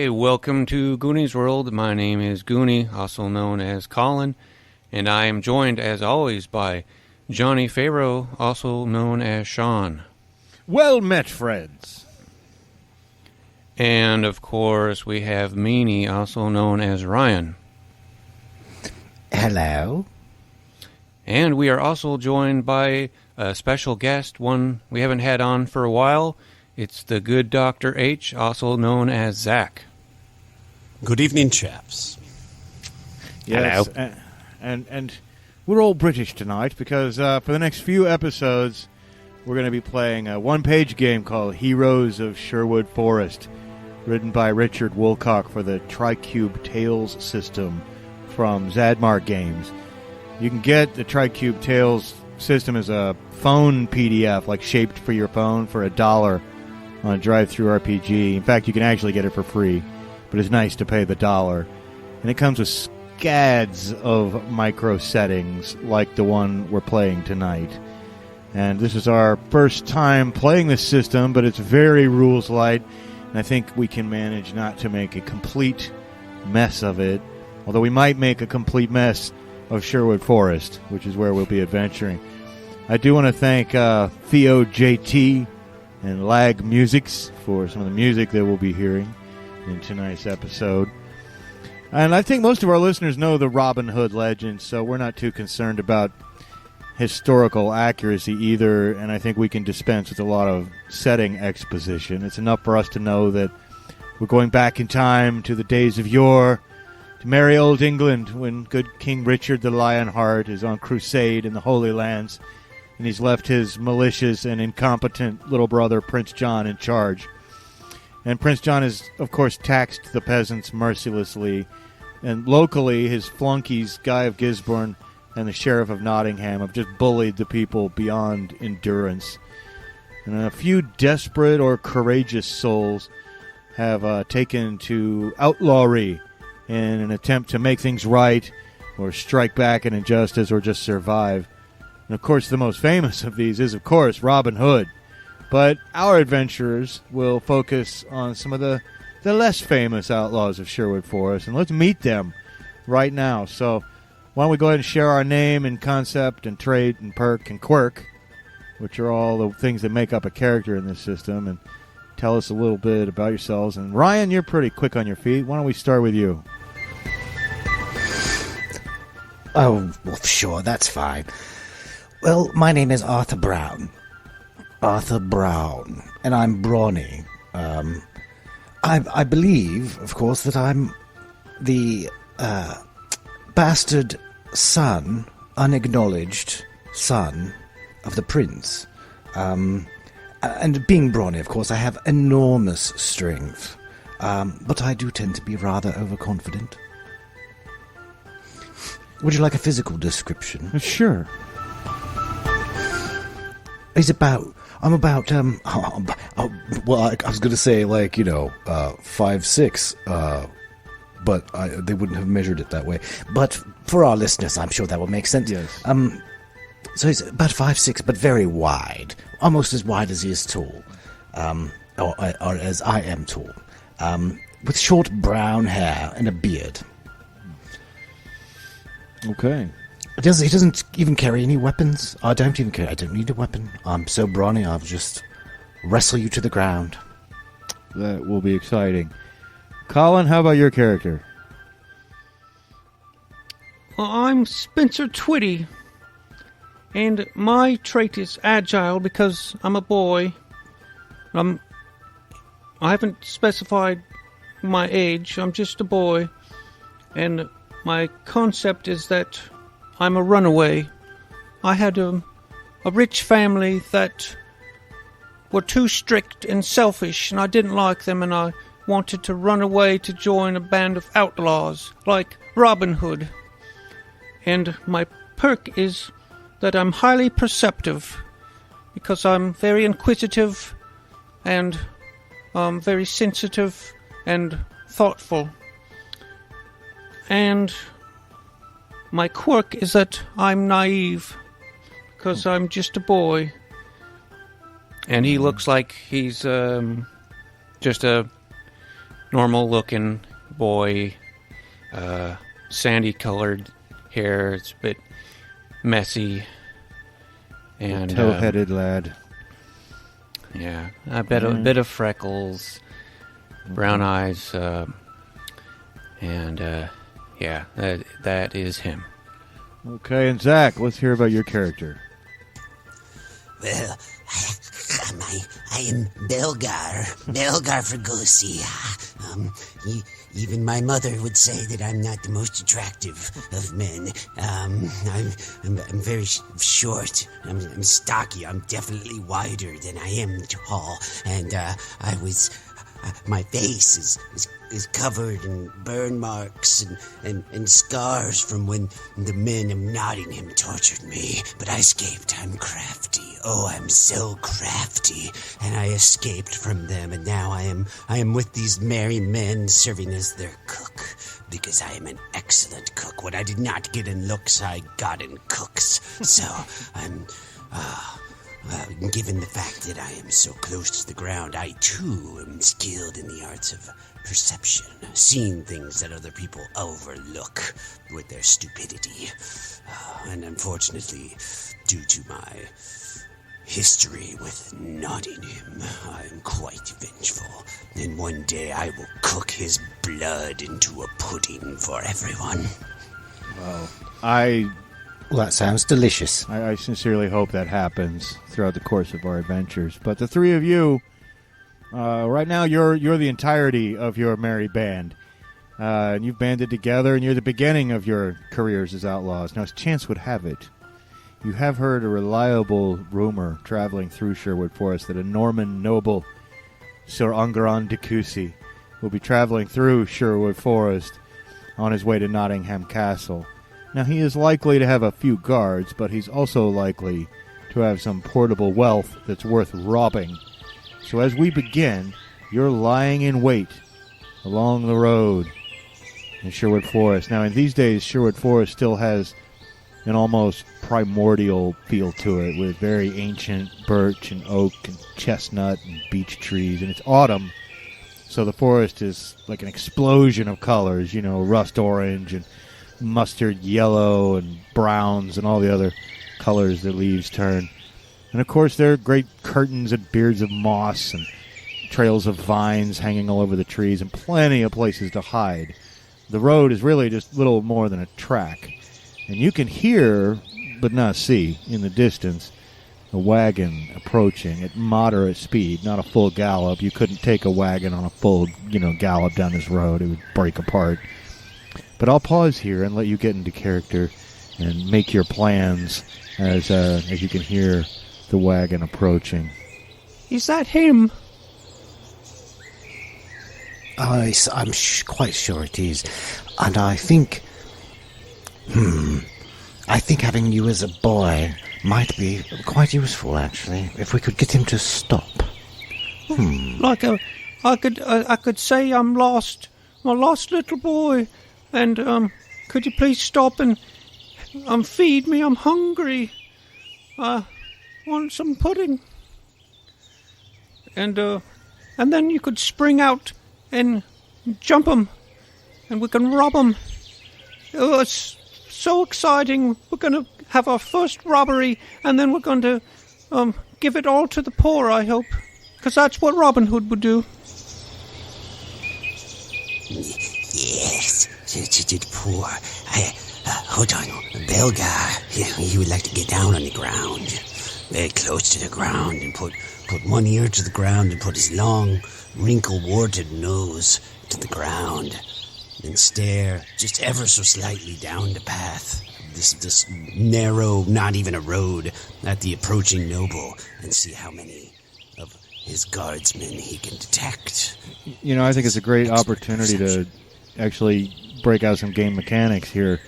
Welcome to Goonie's World. My name is Goonie, also known as Colin, and I am joined, as always, by Johnny Farrow, also known as Sean. Well met, friends. And, of course, we have Meanie, also known as Ryan. Hello. And we are also joined by a special guest, one we haven't had on for a while. It's the good Dr. H, also known as Zach. Good evening, chaps. Yes, Hello. And we're all British tonight because for the next few episodes, we're going to be playing a one-page game called Heroes of Sherwood Forest, written by Richard Woolcock for the TriCube Tales system from Zadmar Games. You can get the TriCube Tales system as a phone PDF, like shaped for your phone, for $1 on Drive-Thru RPG. In fact, you can actually get it for free, but it's nice to pay the $1. And it comes with scads of micro settings like the one we're playing tonight. And this is our first time playing this system, but it's very rules light, and I think we can manage not to make a complete mess of it, although we might make a complete mess of Sherwood Forest, which is where we'll be adventuring. I do want to thank Theo JT and Lag Musics for some of the music that we'll be hearing in tonight's episode. And I think most of our listeners know the Robin Hood legend, so we're not too concerned about historical accuracy either, and I think we can dispense with a lot of setting exposition. It's enough for us to know that we're going back in time to the days of yore, to merry old England, when good King Richard the Lionheart is on crusade in the Holy Lands, and he's left his malicious and incompetent little brother Prince John in charge. And Prince John has, of course, taxed the peasants mercilessly, and locally his flunkies, Guy of Gisborne and the Sheriff of Nottingham, have just bullied the people beyond endurance. And a few desperate or courageous souls have taken to outlawry in an attempt to make things right, or strike back at injustice, or just survive. And of course, the most famous of these is, of course, Robin Hood. But our adventurers will focus on some of the less famous outlaws of Sherwood Forest, and let's meet them right now. So why don't we go ahead and share our name and concept and trait and perk and quirk, which are all the things that make up a character in this system, and tell us a little bit about yourselves. And Ryan, you're pretty quick on your feet. Why don't we start with you? Oh, well, sure, that's fine. Well, my name is Arthur Brown. Arthur Brown, and I'm brawny. I believe, of course, that I'm the bastard son, unacknowledged son of the prince. And being brawny, of course, I have enormous strength, but I do tend to be rather overconfident. Would you like a physical description? Sure. I'm about, well, I was going to say, 5'6", but they wouldn't have measured it that way. But for our listeners, I'm sure that will make sense. Yes. So he's about 5'6", but very wide, almost as wide as he is tall, or as I am tall, with short brown hair and a beard. Okay. He doesn't even carry any weapons. I don't need a weapon. I'm so brawny, I'll just wrestle you to the ground. That will be exciting. Colin, how about your character? Well, I'm Spencer Twiddy, and my trait is agile because I'm a boy. I haven't specified my age. I'm just a boy, and my concept is that I'm a runaway. I had a rich family that were too strict and selfish, and I didn't like them, and I wanted to run away to join a band of outlaws, like Robin Hood. And my perk is that I'm highly perceptive, because I'm very inquisitive and very sensitive and thoughtful. And my quirk is that I'm naive, because I'm just a boy. And he looks like he's just a normal-looking boy, sandy-colored hair. It's a bit messy. And Tow-headed lad. Yeah, a bit of freckles, brown eyes, and yeah, that is him. Okay, and Zach, let's hear about your character. Well, I am Belgar Frigosi. Even my mother would say that I'm not the most attractive of men. I'm very short. I'm stocky. I'm definitely wider than I am tall. And my face is covered in burn marks and scars from when the men of Nottingham tortured me. But I escaped. I'm crafty. Oh, I'm so crafty. And I escaped from them, and now I am with these merry men serving as their cook. Because I am an excellent cook. What I did not get in looks, I got in cooks. So, given the fact that I am so close to the ground, I too am skilled in the arts of perception, seeing things that other people overlook with their stupidity. And unfortunately, due to my history with Nottingham, I am quite vengeful, and one day I will cook his blood into a pudding for everyone. Well, Well, that sounds delicious. I sincerely hope that happens throughout the course of our adventures. But the three of you, right now, you're the entirety of your merry band. And you've banded together, and you're the beginning of your careers as outlaws. Now, as chance would have it, you have heard a reliable rumor traveling through Sherwood Forest that a Norman noble, Sir Enguerrand de Coucy, will be traveling through Sherwood Forest on his way to Nottingham Castle. Now, he is likely to have a few guards, but he's also likely to have some portable wealth that's worth robbing. So as we begin, you're lying in wait along the road in Sherwood Forest. Now, in these days, Sherwood Forest still has an almost primordial feel to it, with very ancient birch and oak and chestnut and beech trees. And it's autumn, so the forest is like an explosion of colors, rust orange and mustard yellow and browns and all the other colors that leaves turn. And of course there are great curtains and beards of moss and trails of vines hanging all over the trees and plenty of places to hide. The road is really just little more than a track. And you can hear, but not see, in the distance, a wagon approaching at moderate speed, not a full gallop. You couldn't take a wagon on a full, gallop down this road. It would break apart. But I'll pause here and let you get into character and make your plans as you can hear the wagon approaching. Is that him? I'm quite sure it is. And I think having you as a boy might be quite useful, actually, if we could get him to stop. I could say I'm lost. I'm a lost little boy. And, could you please stop and feed me? I'm hungry. Want some pudding. And then you could spring out and jump 'em, and we can rob 'em. Oh, it's so exciting. We're going to have our first robbery, and then we're going to give it all to the poor, I hope. Because that's what Robin Hood would do. Yes, to the poor. Hold on, Belgar. He would like to get down on the ground, very close to the ground, and put one ear to the ground and put his long, wrinkle-warted nose to the ground, and stare just ever so slightly down the path, this narrow, not even a road, at the approaching noble, and see how many of his guardsmen he can detect. I think it's a great opportunity to actually break out some game mechanics here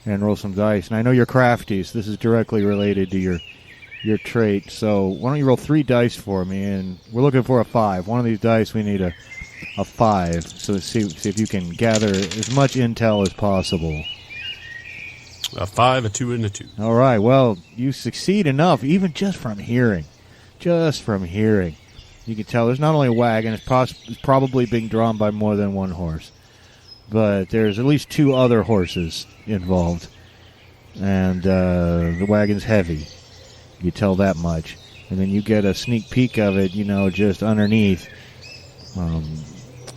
and roll some dice. And I know you're crafty, so this is directly related to your trait. So why don't you roll 3 dice for me? And we're looking for a 5. One of these dice, we need a 5. So see if you can gather as much intel as possible. A 5, a 2, and a 2. All right. Well, you succeed enough, even just from hearing. You can tell there's not only a wagon, it's probably being drawn by more than one horse. But there's at least 2 other horses involved. And the wagon's heavy. You tell that much. And then you get a sneak peek of it, just underneath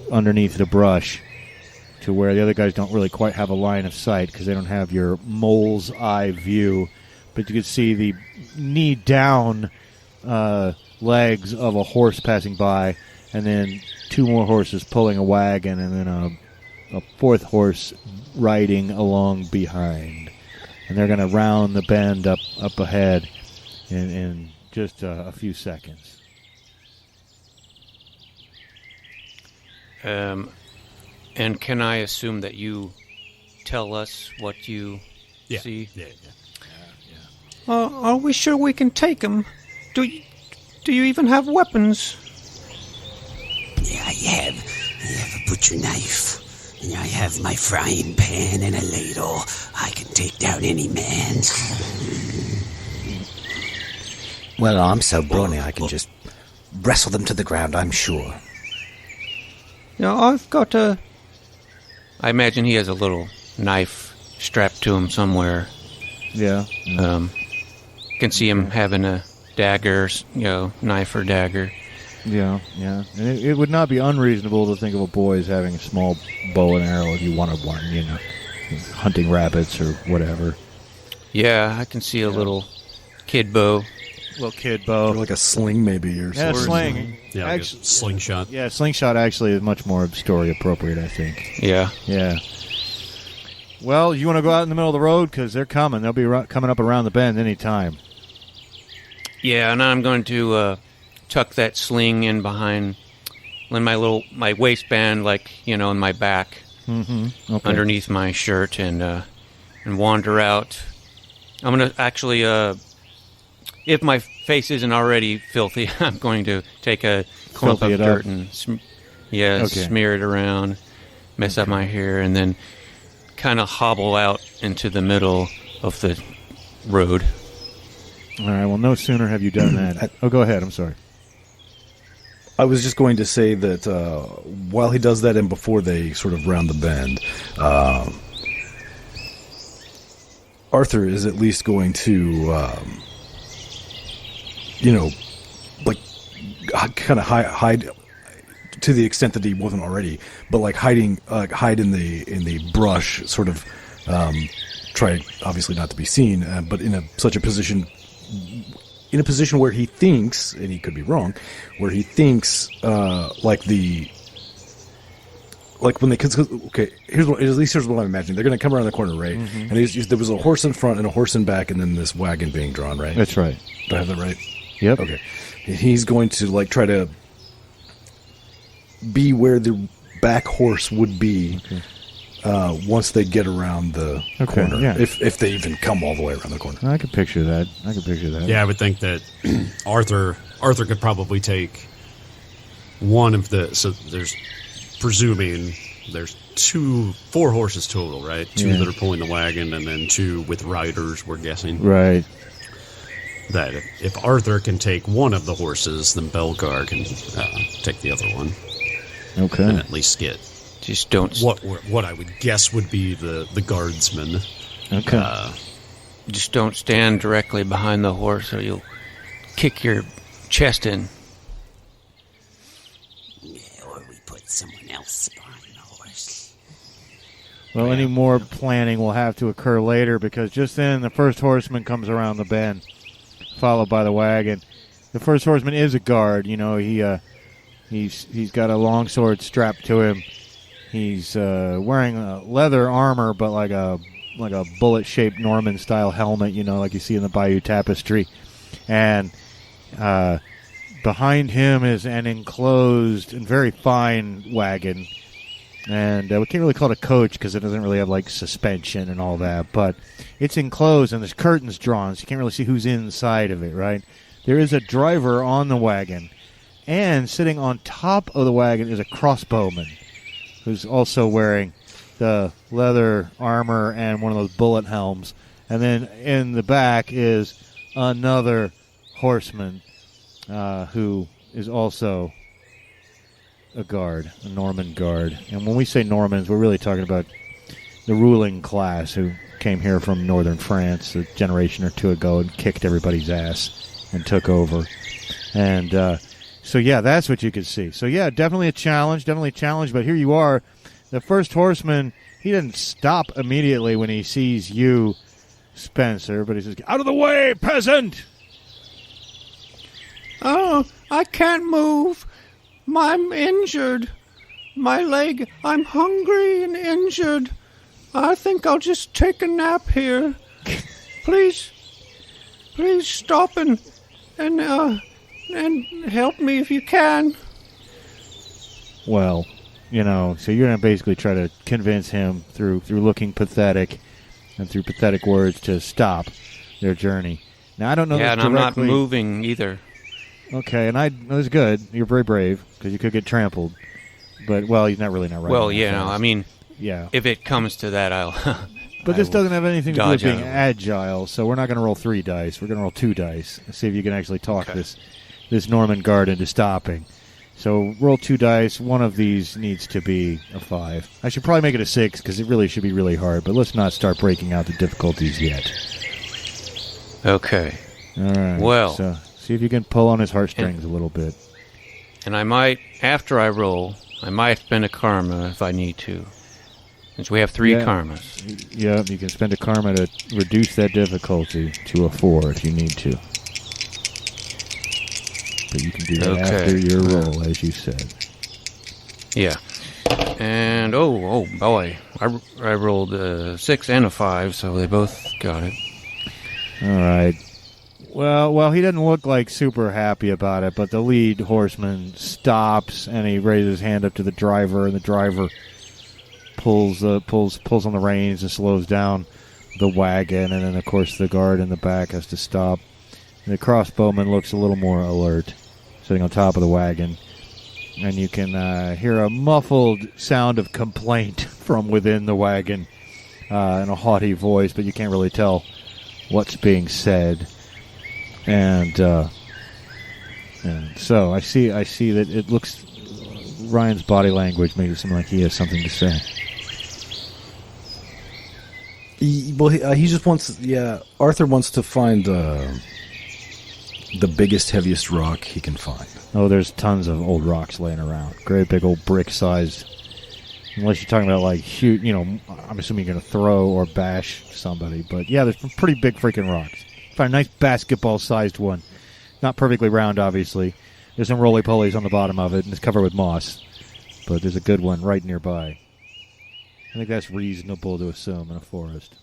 the brush, to where the other guys don't really quite have a line of sight because they don't have your mole's eye view. But you can see the knee-down legs of a horse passing by, and then 2 more horses pulling a wagon, and then a 4th horse riding along behind. And they're going to round the bend up ahead in just a few seconds. And can I assume that you tell us what you see? Yeah. Are we sure we can take them? Do you even have weapons? Yeah, I have a butcher knife. And I have my frying pan and a ladle. I can take down any man. Well, I'm so brawny I can just wrestle them to the ground, I'm sure. I've got a... I imagine he has a little knife strapped to him somewhere. Yeah. Can see him having a dagger, knife or dagger. Yeah. And it would not be unreasonable to think of a boy as having a small bow and arrow if you wanted one, hunting rabbits or whatever. Yeah, I can see a little kid bow. Little kid bow. Or like a sling, maybe, or something. Sling. Yeah, like a slingshot. Yeah, slingshot actually is much more story appropriate, I think. Yeah. Well, you want to go out in the middle of the road? Because they're coming. They'll be coming up around the bend any time. Yeah, and I'm going to tuck that sling in behind my waistband, in my back, underneath my shirt, and wander out. I'm going to actually, if my face isn't already filthy, I'm going to take a clump of dirt and smear it around, mess up my hair, and then kind of hobble out into the middle of the road. All right, well, no sooner have you done that. Go ahead, I'm sorry. I was just going to say that while he does that and before they sort of round the bend, Arthur is at least going to, kind of hide to the extent that he wasn't already, but hide in the brush, sort of try obviously not to be seen, but in such a position. In a position where he thinks, and he could be wrong, where he thinks when they here's what I'm imagining. They're going to come around the corner, right? Mm-hmm. And there was a horse in front and a horse in back, and then this wagon being drawn, right? That's right. Do I have that right? Yep. Okay. And he's going to try to be where the back horse would be. Okay. Once they get around the corner, if they even come all the way around the corner. I could picture that. Yeah, I would think that Arthur could probably take one of the. So there's four horses total, right? 2 that are pulling the wagon, and then 2 with riders. We're guessing, right? That if Arthur can take one of the horses, then Belgar can take the other one. Okay, and at least get. Just don't... What I would guess would be the guardsman. Okay. Just don't stand directly behind the horse or you'll kick your chest in. Yeah, or we put someone else behind the horse. Well, any more planning will have to occur later, because just then the first horseman comes around the bend, followed by the wagon. The first horseman is a guard. He's got a long sword strapped to him. He's wearing a leather armor, but like a bullet-shaped Norman-style helmet, like you see in the Bayeux Tapestry. And behind him is an enclosed and very fine wagon. And we can't really call it a coach because it doesn't really have, like, suspension and all that. But it's enclosed and there's curtains drawn, so you can't really see who's inside of it, right? There is a driver on the wagon. And sitting on top of the wagon is a crossbowman who's also wearing the leather armor and one of those bullet helms. And then in the back is another horseman who is also a guard, a Norman guard. And when we say Normans, we're really talking about the ruling class who came here from northern France a generation or two ago and kicked everybody's ass and took over. And so, yeah, that's what you could see. So, yeah, definitely a challenge, but here you are. The first horseman, he didn't stop immediately when he sees you, Spencer, but he says, "Out of the way, peasant!" Oh, I can't move. I'm injured. My leg, I'm hungry and injured. I think I'll just take a nap here. Please stop and help me if you can. Well, so you're going to basically try to convince him through looking pathetic and through pathetic words to stop their journey. Now, I don't know. Yeah, and I'm not moving either. Okay, and that was good. You're very brave because you could get trampled. But, well, he's not right. Well, I mean, yeah. If it comes to that, I'll... But this doesn't have anything to do with being out. agile, so we're not going to roll 3 dice. We're going to roll 2 dice and see if you can actually talk this Norman guard into stopping. So roll 2 dice. One of these needs to be a 5. I should probably make it a 6 because it really should be really hard, but let's not start breaking out the difficulties yet. Okay. All right. Well... So see if you can pull on his heartstrings a little bit. And I might, after I roll, I might spend a karma if I need to. Since we have 3 karmas. Yeah, you can spend a karma to reduce that difficulty to a 4 if you need to. But you can do that after your roll, as you said. Yeah. And, oh boy. I rolled a 6 and a 5, so they both got it. All right. Well, he doesn't look like super happy about it, but the lead horseman stops and he raises his hand up to the driver, and the driver pulls on the reins and slows down the wagon, and then of course the guard in the back has to stop. And the crossbowman looks a little more alert, sitting on top of the wagon, and you can hear a muffled sound of complaint from within the wagon in a haughty voice, but you can't really tell what's being said. And so I see that it looks, Ryan's body language makes it seem like he has something to say. He just wants, Arthur wants to find the biggest, heaviest rock he can find. Oh, there's tons of old rocks laying around. Great big old brick-sized, unless you're talking about, like, huge, I'm assuming you're going to throw or bash somebody. But, yeah, there's some pretty big freaking rocks. Find a nice basketball-sized one. Not perfectly round, obviously. There's some roly-polies on the bottom of it, and it's covered with moss. But there's a good one right nearby. I think that's reasonable to assume in a forest.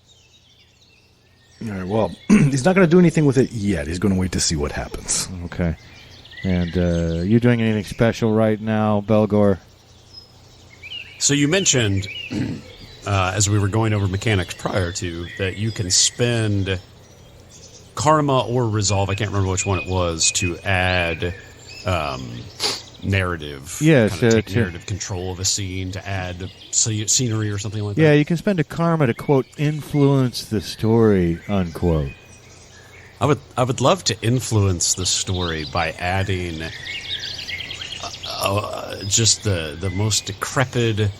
All right, well, he's not going to do anything with it yet. He's going to wait to see what happens. Okay. And you doing anything special right now, Belgar? So you mentioned, as we were going over mechanics prior to, that you can spend karma or resolve, I can't remember which one it was, to add narrative. Yes, take narrative control of a scene, to add scenery or something like that. Yeah, you can spend a karma to, quote, influence the story, unquote. I would love to influence the story by adding just the most decrepit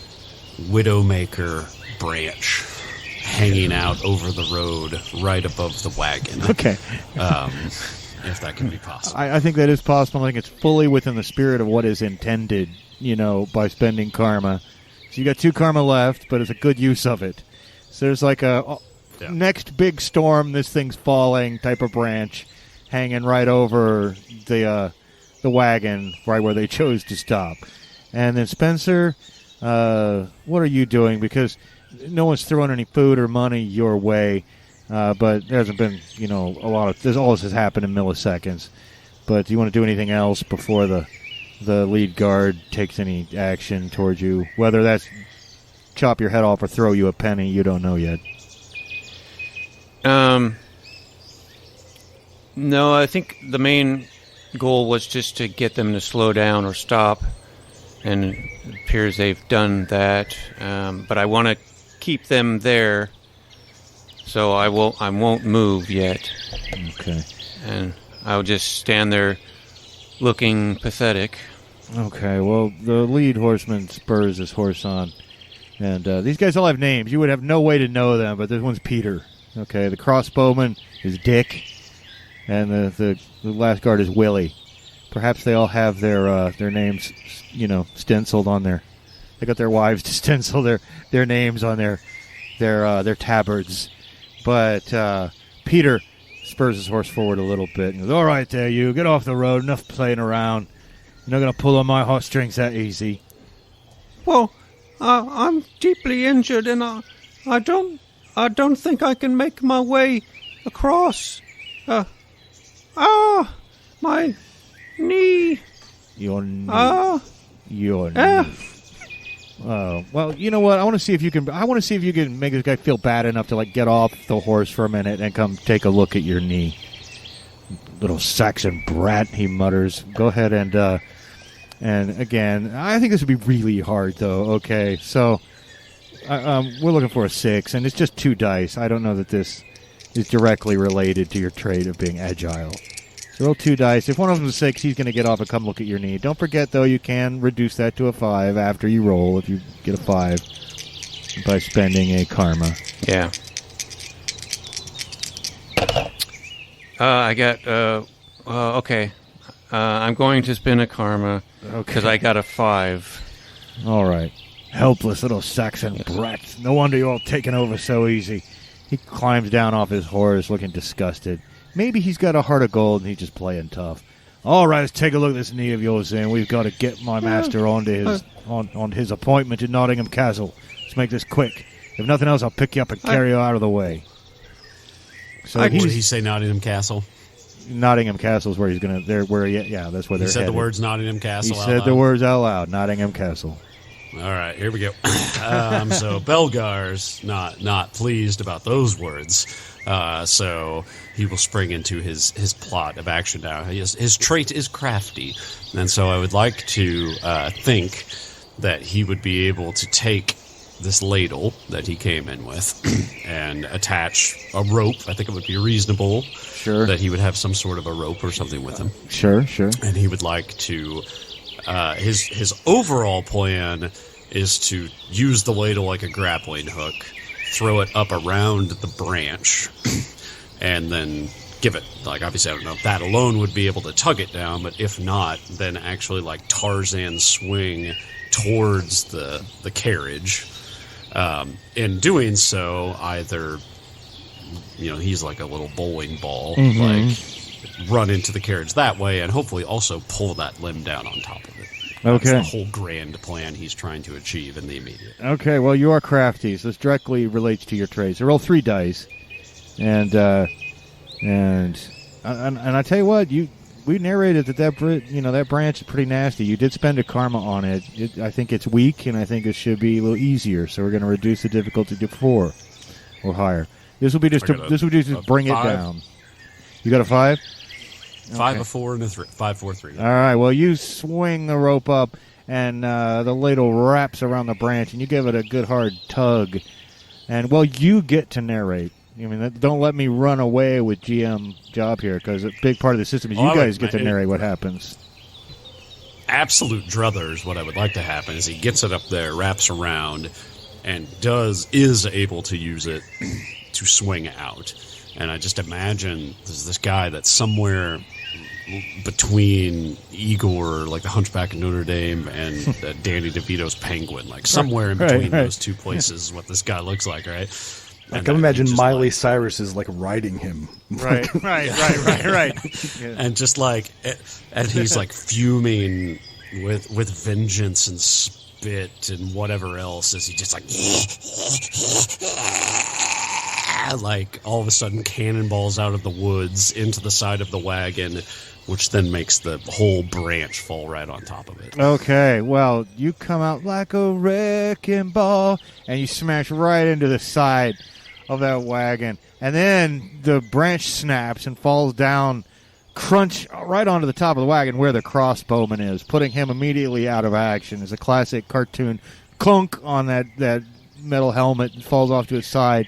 Widowmaker branch hanging out over the road right above the wagon. Okay. If that can be possible. I think that is possible. I think it's fully within the spirit of what is intended, by spending karma. So you got 2 karma left, but it's a good use of it. So there's like a next big storm, this thing's falling type of branch hanging right over the wagon, right where they chose to stop. And then Spencer, what are you doing? Because no one's throwing any food or money your way, but there hasn't been, a lot of... All this has happened in milliseconds. But do you want to do anything else before the lead guard takes any action towards you? Whether that's chop your head off or throw you a penny, you don't know yet. No, I think the main goal was just to get them to slow down or stop, and it appears they've done that. But I want to keep them there, so I won't move yet. Okay. And I'll just stand there looking pathetic. Okay, well, the lead horseman spurs his horse on. And these guys all have names. You would have no way to know them, but this one's Peter. Okay, the crossbowman is Dick, and the last guard is Willie. Perhaps they all have their names, stenciled on there. They got their wives to stencil their names on their tabards. But Peter spurs his horse forward a little bit and goes, "All right there, you. Get off the road. Enough playing around. You're not going to pull on my heartstrings that easy." Well, I'm deeply injured, and I don't think I can make my way across. My knee. Your knee. Your knee. Oh, well, you know what? I want to see if you can make this guy feel bad enough to get off the horse for a minute and come take a look at your knee. Little Saxon brat, he mutters. Go ahead and again, I think this would be really hard, though. Okay, so we're looking for a 6, and it's just 2 dice. I don't know that this is directly related to your trait of being agile. So roll 2 dice. If one of them is 6, he's going to get off and come look at your knee. Don't forget, though, you can reduce that to a 5 after you roll if you get a 5 by spending a karma. Yeah. I got, okay. I'm going to spend a karma because I got a 5. All right. Helpless little Saxon brat. No wonder you're all taken over so easy. He climbs down off his horse looking disgusted. Maybe he's got a heart of gold and he's just playing tough. All right, let's take a look at this knee of yours then. We've got to get my master on his appointment in Nottingham Castle. Let's make this quick. If nothing else, I'll pick you up and carry you out of the way. So what did he say, Nottingham Castle? Nottingham Castle is where he's going to... that's where they're He said headed. The words Nottingham Castle He out said loud. the words out loud. Nottingham Castle. All right, here we go. So Belgar's not pleased about those words. So he will spring into his plot of action now. His trait is crafty. And so I would like to think that he would be able to take this ladle that he came in with and attach a rope. I think it would be reasonable that he would have some sort of a rope or something with him. Sure. And he would like to... his overall plan is to use the ladle like a grappling hook, throw it up around the branch, and then give it, obviously I don't know if that alone would be able to tug it down, but if not, then actually Tarzan swing towards the carriage. In doing so, either, he's like a little bowling ball, run into the carriage that way, and hopefully also pull that limb down on top of it. Okay. That's the whole grand plan he's trying to achieve in the immediate. Okay, well, you are crafty, so this directly relates to your trade. So roll 3 dice, and I tell you what, we narrated that branch is pretty nasty. You did spend a karma on it. I think it's weak, and I think it should be a little easier. So we're going to reduce the difficulty to 4 or higher. This will be just bring it down. You got a 5? 5, a 4, and a 3. 5, 4, 3. All right. Well, you swing the rope up, and the ladle wraps around the branch, and you give it a good hard tug. And you get to narrate. Don't let me run away with GM job here, because a big part of the system is you guys get to narrate what happens. Absolute druthers. What I would like to happen is he gets it up there, wraps around, and is able to use it to swing out. And I just imagine there's this guy that's somewhere between Igor, the Hunchback of Notre Dame, and Danny DeVito's Penguin. Somewhere in between those two places is what this guy looks like, right? I can imagine Miley Cyrus is riding him. Right. And just and he's fuming with vengeance and spit and whatever else as he just all of a sudden cannonballs out of the woods into the side of the wagon, which then makes the whole branch fall right on top of it. Okay, well, you come out like a wrecking ball, and you smash right into the side of that wagon. And then the branch snaps and falls down, crunch right onto the top of the wagon where the crossbowman is, putting him immediately out of action. It's a classic cartoon clunk on that metal helmet, falls off to his side,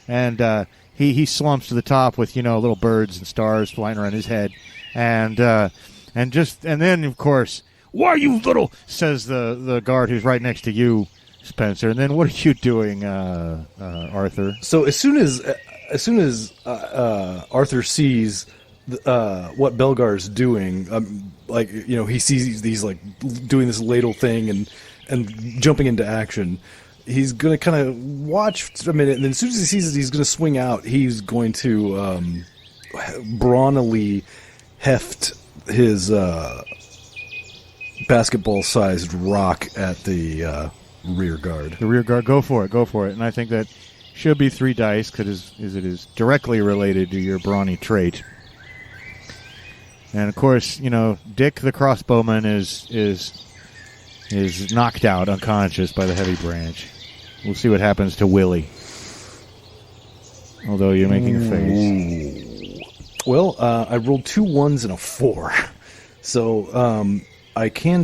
and he slumps to the top with, little birds and stars flying around his head. And then, of course, "Why, you little," says the guard who's right next to you, Spencer. And then what are you doing, Arthur? So as soon as Arthur sees what Belgar's doing, he sees these doing this ladle thing and jumping into action. He's going to kind of watch a minute, and then as soon as he sees it, he's going to swing out. He's going to brawny heft his basketball-sized rock at the rear guard. The rear guard, go for it. And I think that should be 3 dice because it is directly related to your brawny trait. And of course, Dick the crossbowman is knocked out, unconscious by the heavy branch. We'll see what happens to Willie. Although you're making a face. Well, I rolled 2 1s and a 4, so I can.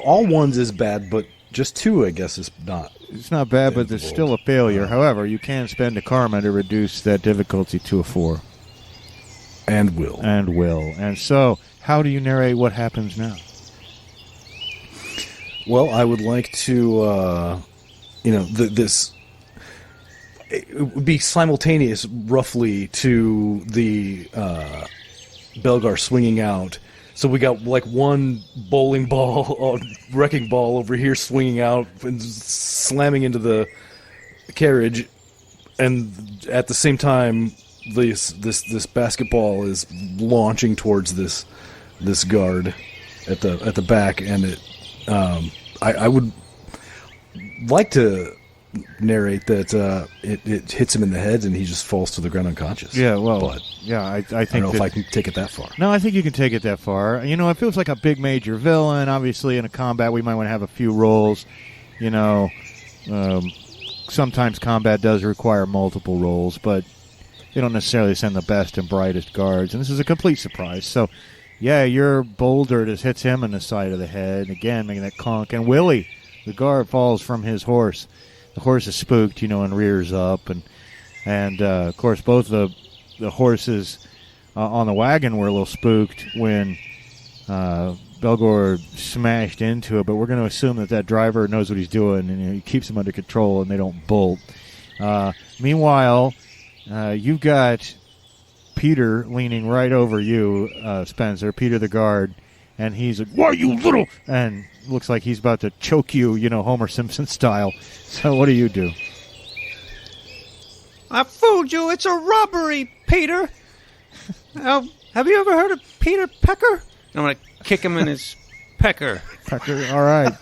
All 1s is bad, but just 2, I guess, is not. It's not bad, but there's still a failure. However, you can spend a karma to reduce that difficulty to a 4. And will. And so, how do you narrate what happens now? Well, I would like to, this. It would be simultaneous, roughly, to the Belgar swinging out. So we got one bowling ball, wrecking ball over here swinging out and slamming into the carriage, and at the same time, this basketball is launching towards this guard at the back, and it. I would like to narrate that it hits him in the head and he just falls to the ground unconscious. Yeah, well, but I think I don't know if I can take it that far. No, I think you can take it that far. It feels like a big major villain. Obviously, in a combat, we might want to have a few rolls. Sometimes combat does require multiple rolls, but they don't necessarily send the best and brightest guards. And this is a complete surprise. So, yeah, your boulder just hits him in the side of the head, again, making that conk. And Willie, the guard, falls from his horse. The horse is spooked, and rears up. And of course, both the horses on the wagon were a little spooked when Belgar smashed into it. But we're going to assume that driver knows what he's doing, and he keeps them under control, and they don't bolt. Meanwhile, you've got Peter leaning right over you, Spencer, Peter the guard, and he's like, "Why, you little," and looks like he's about to choke you, Homer Simpson style. So what do you do? I fooled you. It's a robbery, Peter. Have you ever heard of Peter Pecker? I'm going to kick him in his pecker. Pecker, all right.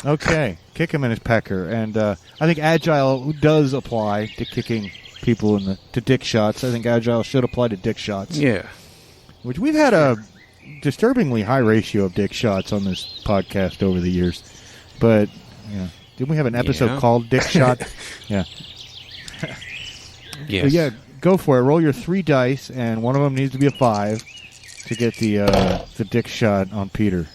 Okay, kick him in his pecker. And I think Agile does apply to kicking people to dick shots. I think Agile should apply to dick shots. Yeah. Which we've had a disturbingly high ratio of dick shots on this podcast over the years. But, didn't we have an episode called Dick Shot? Yeah. Yes. So, yeah, go for it. Roll your 3 dice, and one of them needs to be a 5 to get the dick shot on Peter.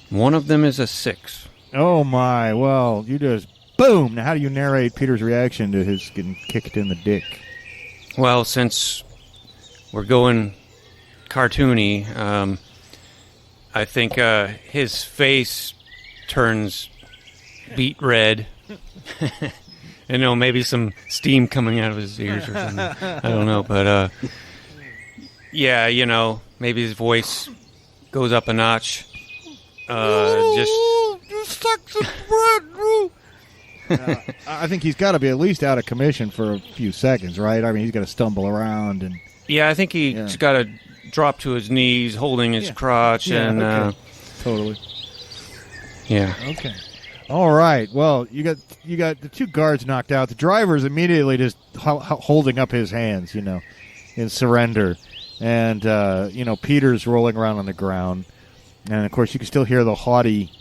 One of them is a 6. Oh, my. Well, you just boom. Now, how do you narrate Peter's reaction to his getting kicked in the dick? Well, since we're going cartoony, I think his face turns beet red. Maybe some steam coming out of his ears or something. I don't know, but maybe his voice goes up a notch. You suck some bread, I think he's got to be at least out of commission for a few seconds, right? I mean, he's got to stumble around and. Yeah, I think he's got to drop to his knees, holding his crotch, and okay. Totally. Yeah. Okay. All right. Well, you got the 2 guards knocked out. The driver's immediately just holding up his hands, in surrender. And, Peter's rolling around on the ground. And, of course, you can still hear the haughty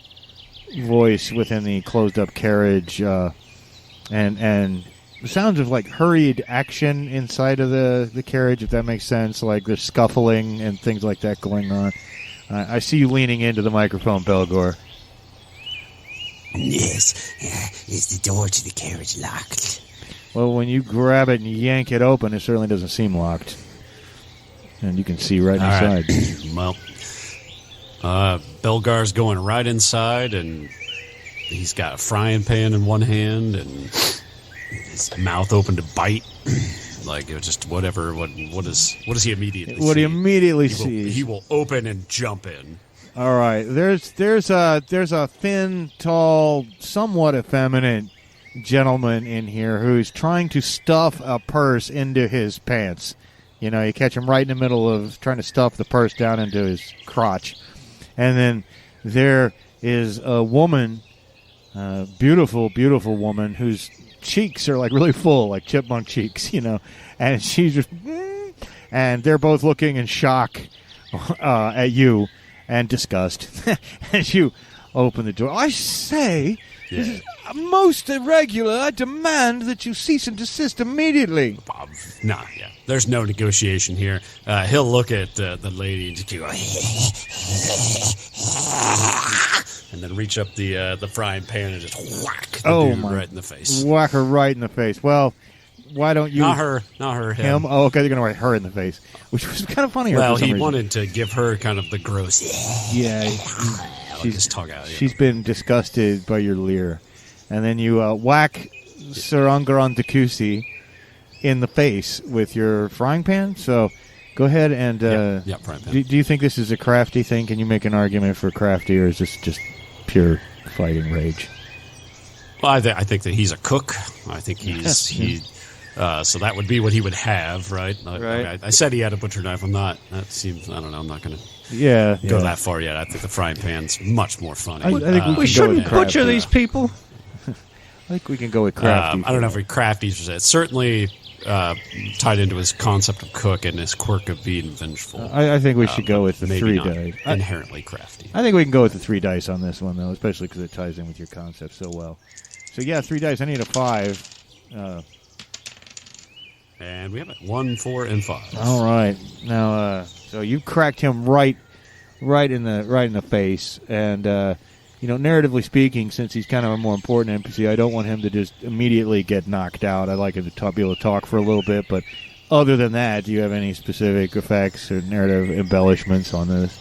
voice within the closed-up carriage. And sounds of, like, hurried action inside of the carriage, if that makes sense. Like, there's scuffling and things like that going on. I see you leaning into the microphone, Belgar. Yes. Is the door to the carriage locked? Well, when you grab it and yank it open, it certainly doesn't seem locked. And you can see right inside. Right. Well, Belgar's going right inside, and he's got a frying pan in one hand, and his mouth open to bite. Like, it was just whatever. What does he immediately see? What he immediately sees. He will open and jump in. All right. There's a thin, tall, somewhat effeminate gentleman in here who's trying to stuff a purse into his pants. You know, you catch him right in the middle of trying to stuff the purse down into his crotch. And then there is a woman, beautiful, beautiful woman, whose cheeks are like really full, like chipmunk cheeks, and she's just, and they're both looking in shock at you and disgust as you open the door. I say, this is most irregular. I demand that you cease and desist immediately. There's no negotiation here. He'll look at the lady and just go, and then reach up the frying pan and just whack the dude right in the face. Whack her right in the face. Well, why don't you... Not her, him. Oh, okay, you're going to whack her in the face, which was kind of funny. Well, he wanted to give her kind of the gross... Yeah. His tongue out. She's been disgusted by your leer. And then you whack Sir Enguerrand de Coucy in the face with your frying pan. So go ahead and... frying pan. Do you think this is a crafty thing? Can you make an argument for crafty, or is this just pure fighting rage? Well, I think that he's a cook. I think so that would be what he would have, right? Right. I said he had a butcher knife. I'm not. That seems... I don't know. I'm not going to... go that far yet. I think the frying pan's much more funny. I think we shouldn't butcher these people. I think we can go with crafty. I don't know if crafty is it. Certainly tied into his concept of cook and his quirk of being vengeful. I think we should go with the maybe 3 not dice. Inherently crafty. I think we can go with the 3 dice on this one, though, especially because it ties in with your concept so well. So, 3 dice. I need a 5. And we have it 1, 4, and 5. All right. Now, so you cracked him right in the face, and narratively speaking, since he's kind of a more important NPC, I don't want him to just immediately get knocked out. I'd like him to be able to talk for a little bit. But other than that, do you have any specific effects or narrative embellishments on this?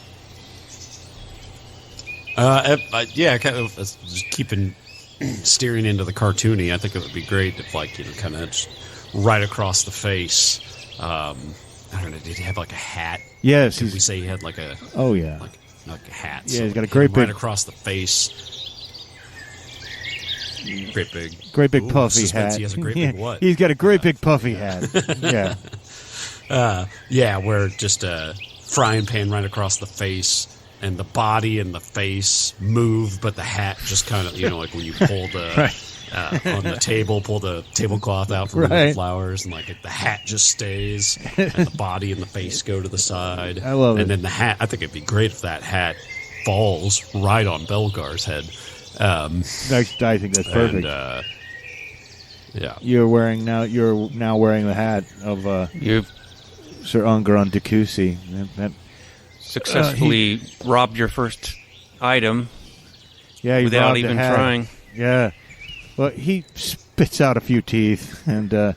Kind of just steering into the cartoony. I think it would be great if, kind of just right across the face. I don't know. Did he have like a hat? Yes. Did we say he had like a? Oh yeah. Like a hat. Yeah, so he's got a great big... right across the face. Great big puffy suspense. hat. He has a great big what? He's got a great big puffy hat. Yeah. Where just a frying pan right across the face, and the body and the face move, but the hat just kind of, like when you pull the on the table, pull the tablecloth out from the flowers, and the hat just stays, and the body and the face go to the side. I love it. And then the hat, I think it'd be great if that hat falls right on Belgar's head. I think that's perfect. And, you're now wearing the hat of Sir Enguerrand de Coucy. That successfully robbed your first item. Yeah, without even trying. Yeah. Well, he spits out a few teeth and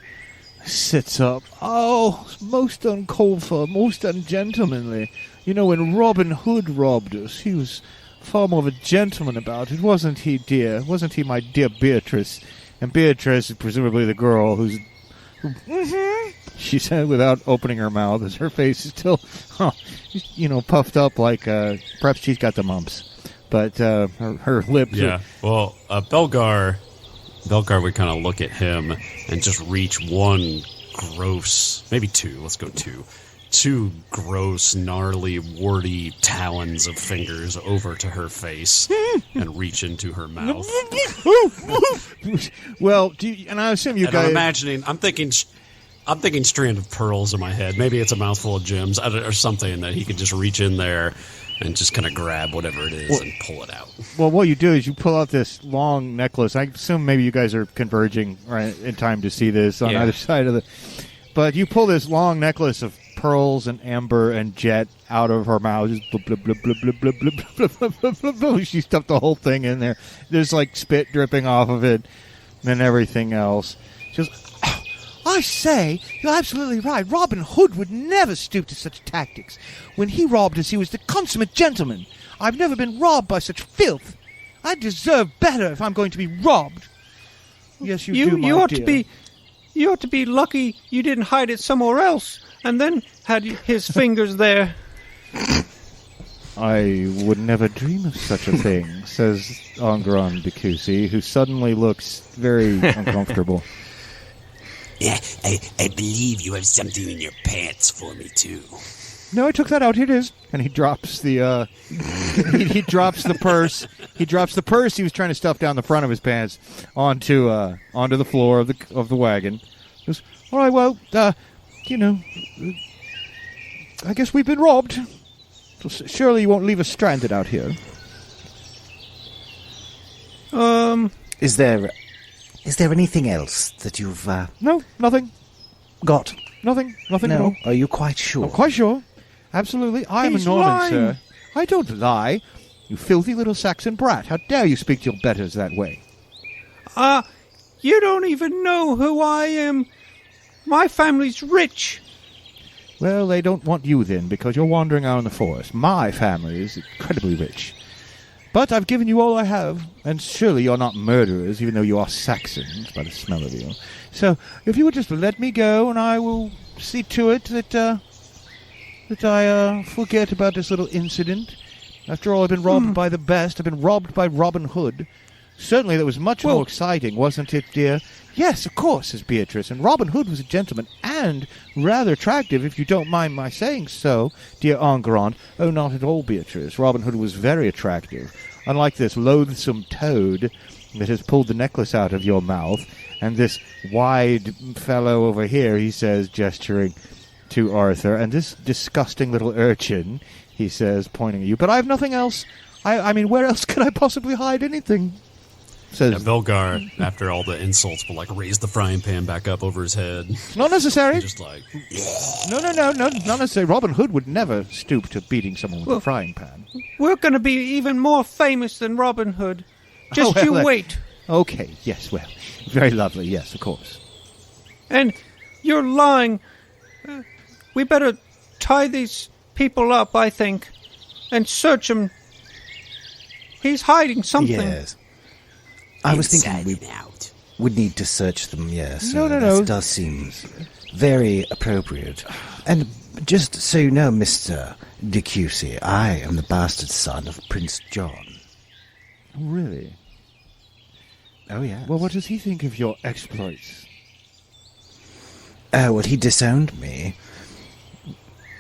sits up. Oh, most uncalled for, most ungentlemanly. When Robin Hood robbed us, he was far more of a gentleman about it, wasn't he, dear? Wasn't he, my dear Beatrice? And Beatrice is presumably the girl who's... She said without opening her mouth, as her face is still, puffed up like perhaps she's got the mumps. But her lips... Yeah, well, Belgar would kind of look at him and just reach one gross, maybe 2, let's go 2 gross, gnarly, warty talons of fingers over to her face and reach into her mouth. Well, and I assume you guys... I'm thinking I'm thinking strand of pearls in my head. Maybe it's a mouthful of gems or something that he could just reach in there and just kind of grab whatever it is and pull it out. Well, what you do is you pull out this long necklace. I assume maybe you guys are converging right in time to see this on either side of the... But you pull this long necklace of pearls and amber and jet out of her mouth. Just blub, blub, blub, blub, blub, blub, blub, blub, blub, blub, blub, blub. She stuffed the whole thing in there. There's like spit dripping off of it and everything else. She goes, I say, you're absolutely right. Robin Hood would never stoop to such tactics. When he robbed us, he was the consummate gentleman. I've never been robbed by such filth. I deserve better if I'm going to be robbed. Yes, you do, my dear. You ought to be lucky you didn't hide it somewhere else and then had his fingers there. I would never dream of such a thing, says Enguerrand de Coucy, who suddenly looks very uncomfortable. Yeah, I believe you have something in your pants for me, too. No, I took that out. Here it is. And he drops the, he drops the purse. He drops the purse he was trying to stuff down the front of his pants onto the floor of the wagon. He goes, all right, well, you know, I guess we've been robbed. So surely you won't leave us stranded out here. Is there anything else that you've No, nothing. got? Nothing at No. all. Are you quite sure? I'm quite sure. Absolutely. I am a He's Norman, lying. sir. I don't lie. You filthy little Saxon brat. How dare you speak to your betters that way? You don't even know who I am. My family's rich. Well, they don't want you then, because you're wandering out in the forest. My family is incredibly rich. But I've given you all I have, and surely you're not murderers, even though you are Saxons, by the smell of you. So, if you would just let me go, and I will see to it that I forget about this little incident. After all, I've been robbed by the best. I've been robbed by Robin Hood. Certainly that was much more exciting, wasn't it, dear? Yes, of course, says Beatrice, and Robin Hood was a gentleman, and rather attractive, if you don't mind my saying so, dear Enguerrand. Oh, not at all, Beatrice. Robin Hood was very attractive. Unlike this loathsome toad that has pulled the necklace out of your mouth, and this wide fellow over here, he says, gesturing to Arthur, and this disgusting little urchin, he says, pointing at you. But I have nothing else. I mean, where else could I possibly hide anything? Says Belgar, after all the insults, will raise the frying pan back up over his head. Not necessary. Just like, No, not necessary. Robin Hood would never stoop to beating someone with a frying pan. We're going to be even more famous than Robin Hood. Just you wait. Okay, yes, well, very lovely, yes, of course. And you're lying. We better tie these people up, I think, and search him. He's hiding something. Yes. I was thinking Inside we and out. would need to search them, yes. No. That does seem very appropriate. And just so you know, Mr. de Coucy, I am the bastard son of Prince John. Really? Oh, yeah. Well, what does he think of your exploits? Oh, well, he disowned me.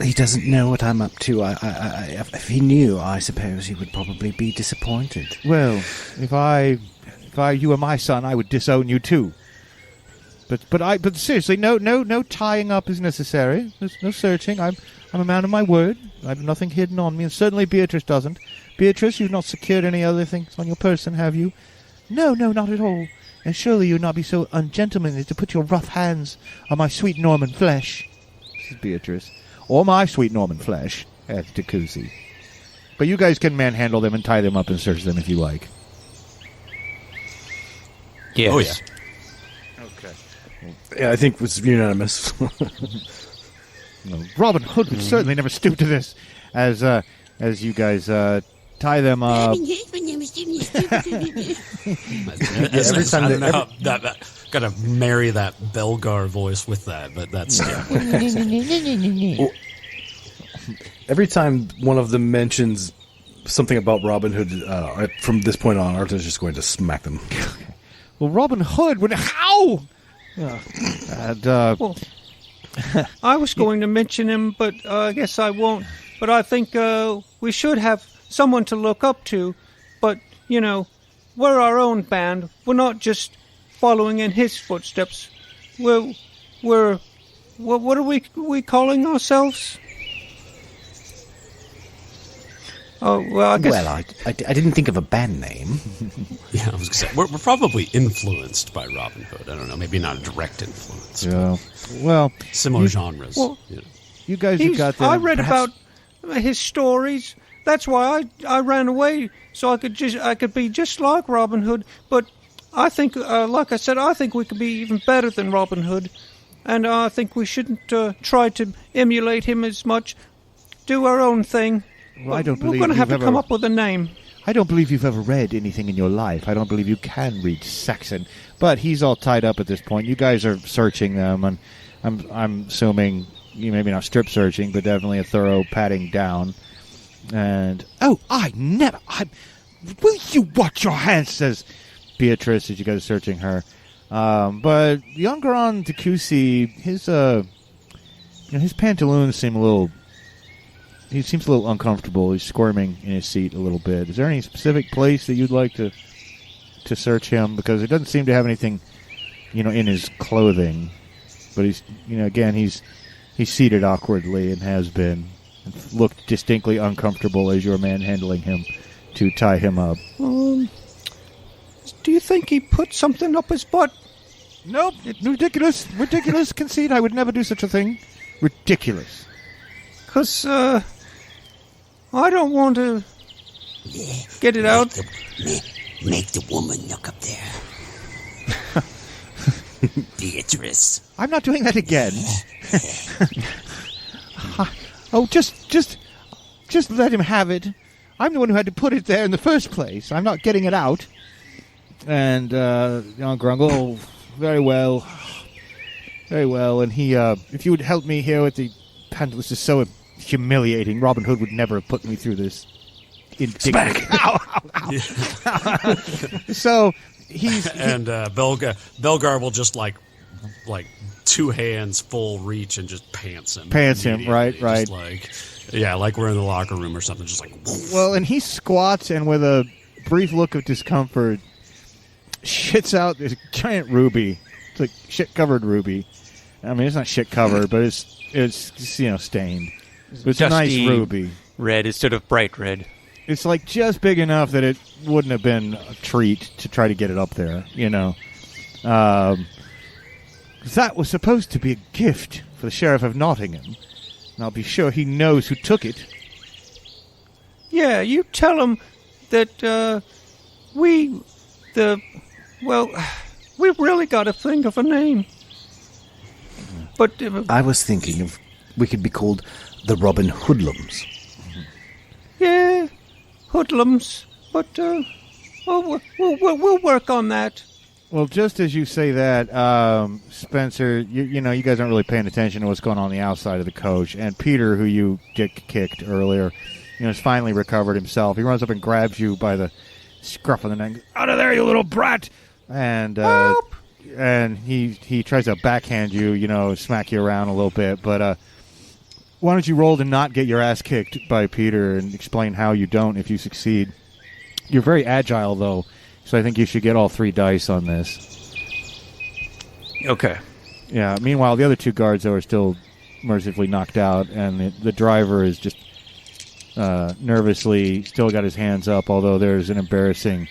He doesn't know what I'm up to. If he knew, I suppose he would probably be disappointed. Well, if you were my son, I would disown you too. But seriously, no tying up is necessary. There's no searching. I'm a man of my word. I have nothing hidden on me, and certainly Beatrice doesn't. Beatrice, you've not secured any other things on your person, have you? No, not at all. And surely you'll not be so ungentlemanly to put your rough hands on my sweet Norman flesh, says Beatrice. Or my sweet Norman flesh, adds de Coucy. But you guys can manhandle them and tie them up and search them if you like. Yes. oh yeah. Okay. Yeah, I think it was unanimous. No, Robin Hood would certainly never stoop to this. As you guys tie them up. Every time I don't know how gotta marry that Belgar voice with that, but that's Every time one of them mentions something about Robin Hood, from this point on, Arthur's just going to smack them. Well, Robin Hood would. How? Well, I was going to mention him, but I guess I won't. But I think we should have someone to look up to. But, we're our own band. We're not just following in his footsteps. We're what are we calling ourselves? Oh, well, I guess... Well, I didn't think of a band name. Yeah, I was going to say, we're probably influenced by Robin Hood. I don't know, maybe not a direct influence. Yeah. Well, similar genres. Well, you guys have got that. I read about his stories. That's why I ran away, so I could be just like Robin Hood. But I think, like I said, I think we could be even better than Robin Hood. And I think we shouldn't try to emulate him as much. Do our own thing. Well, I don't believe we're going to have to come up with a name. I don't believe you've ever read anything in your life. I don't believe you can read Saxon. But he's all tied up at this point. You guys are searching them, and I'm assuming you maybe not strip searching, but definitely a thorough patting down. And will you watch your hands? Says Beatrice as you guys are searching her. But Enguerrand de Coucy, his pantaloons seem a little. He seems a little uncomfortable. He's squirming in his seat a little bit. Is there any specific place that you'd like to search him? Because it doesn't seem to have anything, in his clothing. But he's, again, he's seated awkwardly and has been. Looked distinctly uncomfortable as your manhandling him to tie him up. Do you think he put something up his butt? Nope. Ridiculous conceit. I would never do such a thing. Ridiculous. Because, I don't want to get it out. Make the woman look up there. Beatrice. I'm not doing that again. Oh, just let him have it. I'm the one who had to put it there in the first place. I'm not getting it out. And Grungle, very well. And he, if you would help me here with the pant, this is so humiliating. Robin Hood would never have put me through this. Smack! Ow. So and Belgar will just like two hands full reach and just pants him. Right. Just like we're in the locker room or something. Just like well, and he squats and with a brief look of discomfort, shits out this giant ruby. It's like shit covered ruby. I mean, it's not shit covered, but it's stained. It's a nice ruby. Red instead of bright red. It's like just big enough that it wouldn't have been a treat to try to get it up there, that was supposed to be a gift for the Sheriff of Nottingham. And I'll be sure he knows who took it. Yeah, you tell him that we really got to think of a name. But I was thinking we could be called the Robin Hoodlums. Yeah, Hoodlums. But we'll work on that. Well, just as you say that, Spencer, you guys aren't really paying attention to what's going on the outside of the coach. And Peter, who you kicked earlier, has finally recovered himself. He runs up and grabs you by the scruff of the neck. Out of there, you little brat! And Help! And he tries to backhand you, smack you around a little bit. But why don't you roll to not get your ass kicked by Peter and explain how you don't if you succeed. You're very agile, though. So I think you should get all 3 dice on this. Okay. Yeah, meanwhile, the other 2 guards, though, are still mercifully knocked out, and the driver is just nervously still got his hands up, although there's an embarrassing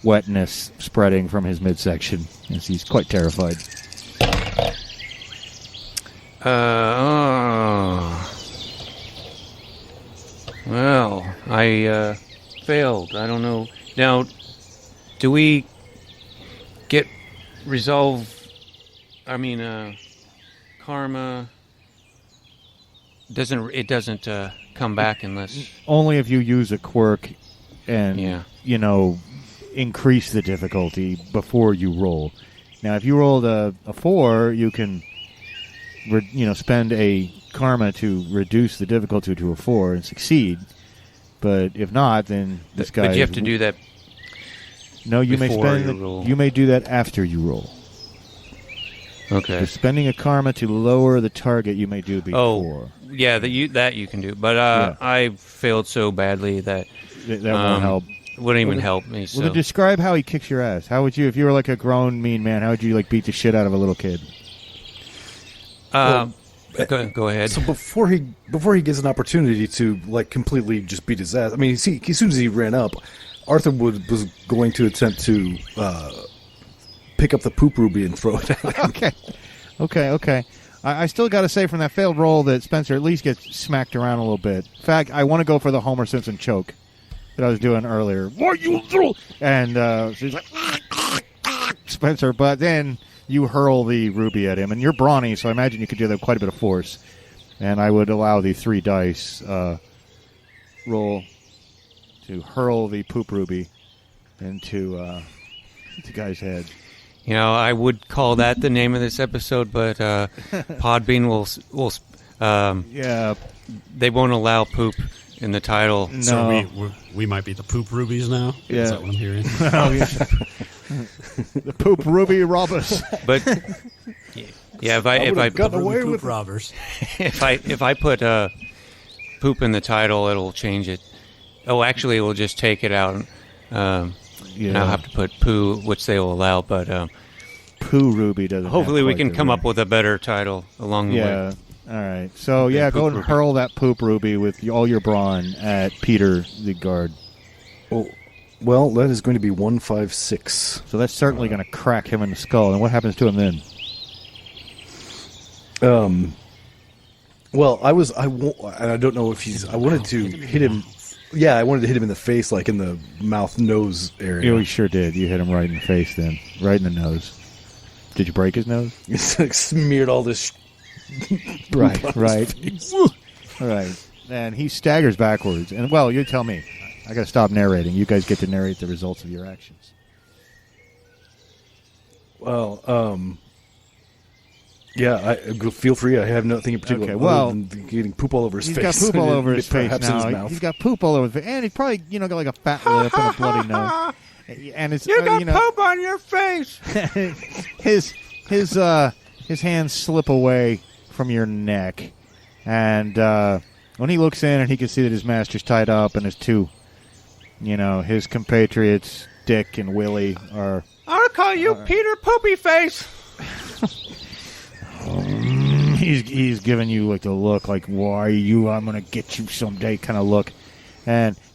wetness spreading from his midsection, as he's quite terrified. Well, I failed. I don't know. Now, do we get resolve? I mean, karma doesn't come back unless only if you use a quirk and increase the difficulty before you roll. Now, if you rolled a 4, you can spend a karma to reduce the difficulty to a 4 and succeed. But if not, then this guy. But you have to do that. No, you may roll. You may do that after you roll. Okay. If spending a karma to lower the target, you may do before. Oh, yeah, that you can do. But I failed so badly that won't help. Wouldn't even help me. So. Well, to describe how he kicks your ass, how would you, if you were like a grown mean man, how would you beat the shit out of a little kid? Go ahead. So before he gets an opportunity to like completely just beat his ass, I mean, as soon as he ran up, Arthur was going to attempt to pick up the poop ruby and throw it at him. Okay. I still got to say from that failed roll that Spencer at least gets smacked around a little bit. In fact, I want to go for the Homer Simpson choke that I was doing earlier. What you do? And she's like, Spencer, but then you hurl the ruby at him, and you're brawny, so I imagine you could do that with quite a bit of force. And I would allow the 3 dice roll to hurl the poop ruby into the guy's head. You know, I would call that the name of this episode, but Podbean will yeah, they won't allow poop in the title. No. So we might be the poop rubies now? Yeah. Is that what I'm hearing? Oh, yeah. The poop ruby robbers. But yeah, if I gotten away poop with it. robbers. if I put poop in the title, it'll change it. Oh, actually, it will just take it out. And I'll have to put poo, which they will allow, but Poo ruby doesn't. hopefully have we quite can the come ring. up with a better title along the way. Yeah. All right. So yeah, go and hurl that poop ruby with all your brawn at Peter the guard. Oh, well, that is going to be 156. So that's certainly going to crack him in the skull. And what happens to him then? Well, I don't know if he's. I wanted to hit him. Yeah, I wanted to hit him in the face, like in the mouth nose area. You sure did. You hit him right in the face then, right in the nose. Did you break his nose? It's like smeared all this. Right. All right. And he staggers backwards. And well, you tell me. I got to stop narrating. You guys get to narrate the results of your actions. Well, yeah, feel free. I have nothing in particular. Okay, well, other than getting poop all over his He's face. got poop all over his face Perhaps in his now. mouth. He's got poop all over his face. And he's probably, got like a fat lip and a bloody nose. And it's, You got poop on your face. his hands slip away from your neck. And when he looks in and he can see that his master's tied up and his two, his compatriots, Dick and Willie, are... I'll call you Peter Poopy Face. He's giving you like the look, like why are you? I'm gonna get you someday, kind of look.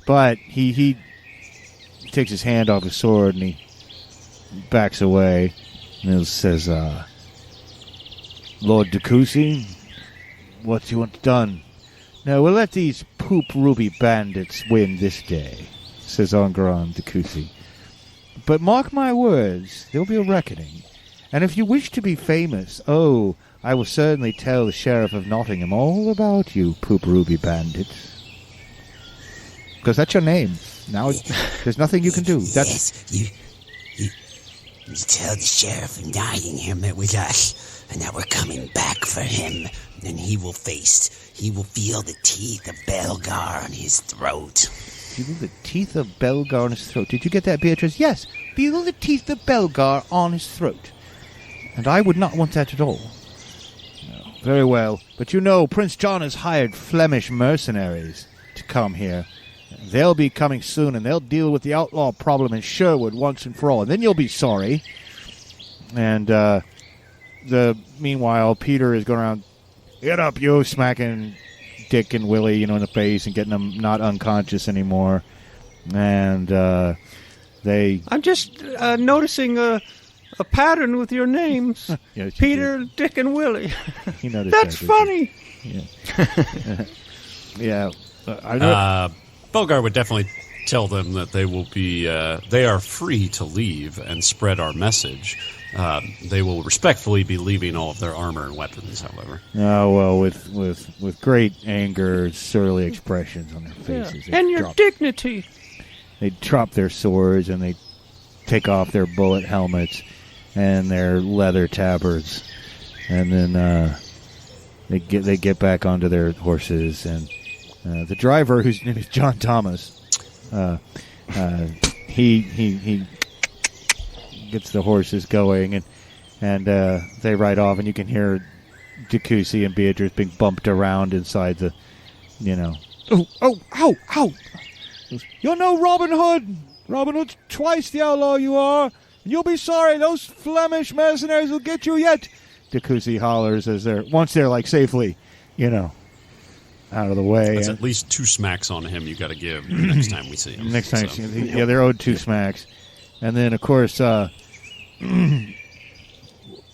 But he takes his hand off his sword and he backs away and he says, "Lord de Coucy, what do you want done? No, we'll let these poop ruby bandits win this day," says Enguerrand de Coucy. "But mark my words, there'll be a reckoning. And if you wish to be famous, I will certainly tell the Sheriff of Nottingham all about you, poop ruby bandits. Because that's your name. Now, there's nothing you can do. Yes, you tell the Sheriff of Nottingham it was us, and that we're coming back for him. And he will feel the teeth of Belgar on his throat." Feel the teeth of Belgar on his throat. Did you get that, Beatrice? Yes. Feel the teeth of Belgar on his throat. And I would not want that at all. No. Very well. But Prince John has hired Flemish mercenaries to come here. They'll be coming soon, and they'll deal with the outlaw problem in Sherwood once and for all. And then you'll be sorry. And meanwhile, Peter is going around, "Get up, you," smacking Dick and Willie, in the face and getting them not unconscious anymore. And I'm just noticing a pattern with your names. Yes, Peter, Dick, and Willie. he noticed That's that, funny. Yeah. Yeah. I know. Belgar would definitely tell them that they will be. They are free to leave and spread our message. They will respectfully be leaving all of their armor and weapons, however. Oh, well, with great anger, surly expressions on their faces. And your dignity. They drop their swords and they take off their bullet helmets and their leather tabards, and then they get back onto their horses. And the driver, whose name is John Thomas, he gets the horses going, and they ride off, and you can hear de Coucy and Beatrice being bumped around inside the, ow! You're no Robin Hood. Robin Hood's twice the outlaw you are, and you'll be sorry. Those Flemish mercenaries will get you yet. de Coucy hollers as once they're like safely, out of the way. That's at least 2 smacks on him you got to give next time we see him. Next time, they're owed 2 smacks. And then, of course,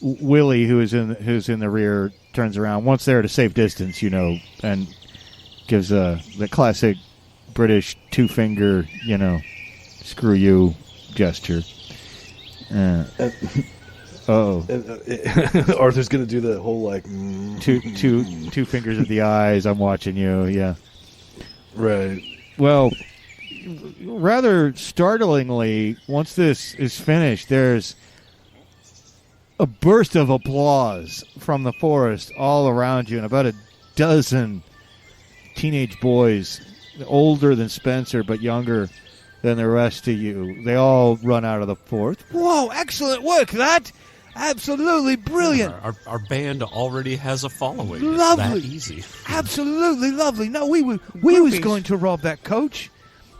Willie, who's in the rear, turns around once they're at a safe distance, and gives the classic British 2-finger, screw you gesture. Arthur's gonna do the whole like two fingers at the eyes. I'm watching you. Yeah, right. Well, rather startlingly, once this is finished, there's a burst of applause from the forest all around you, and about a dozen teenage boys, older than Spencer but younger than the rest of you. They all run out of the forest. Whoa! Excellent work, that. Absolutely brilliant. Our band already has a following. Lovely. It's that easy. Absolutely lovely. No, we was going to rob that coach.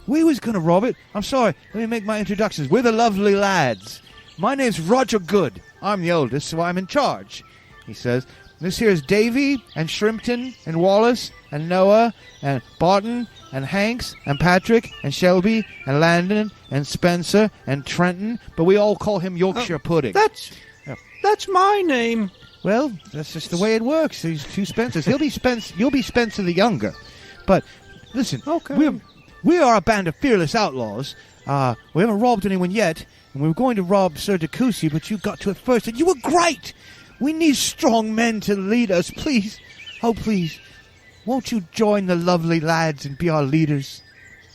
We was going to rob it. I'm sorry. Let me make my introductions. We're the lovely lads. My name's Roger Good. I'm the oldest, so I'm in charge, he says. This here is Davy and Shrimpton and Wallace and Noah and Barton and Hanks and Patrick and Shelby and Landon and Spencer and Trenton, but we all call him Yorkshire Pudding. That's my name. Well, that's just the way it works. These 2 Spencers. You'll be Spencer the younger. But listen, okay. We are a band of fearless outlaws. We haven't robbed anyone yet, and we were going to rob Sir de Coucy, but you got to it first, and you were great. We need strong men to lead us, please. Oh, please. Won't you join the lovely lads and be our leaders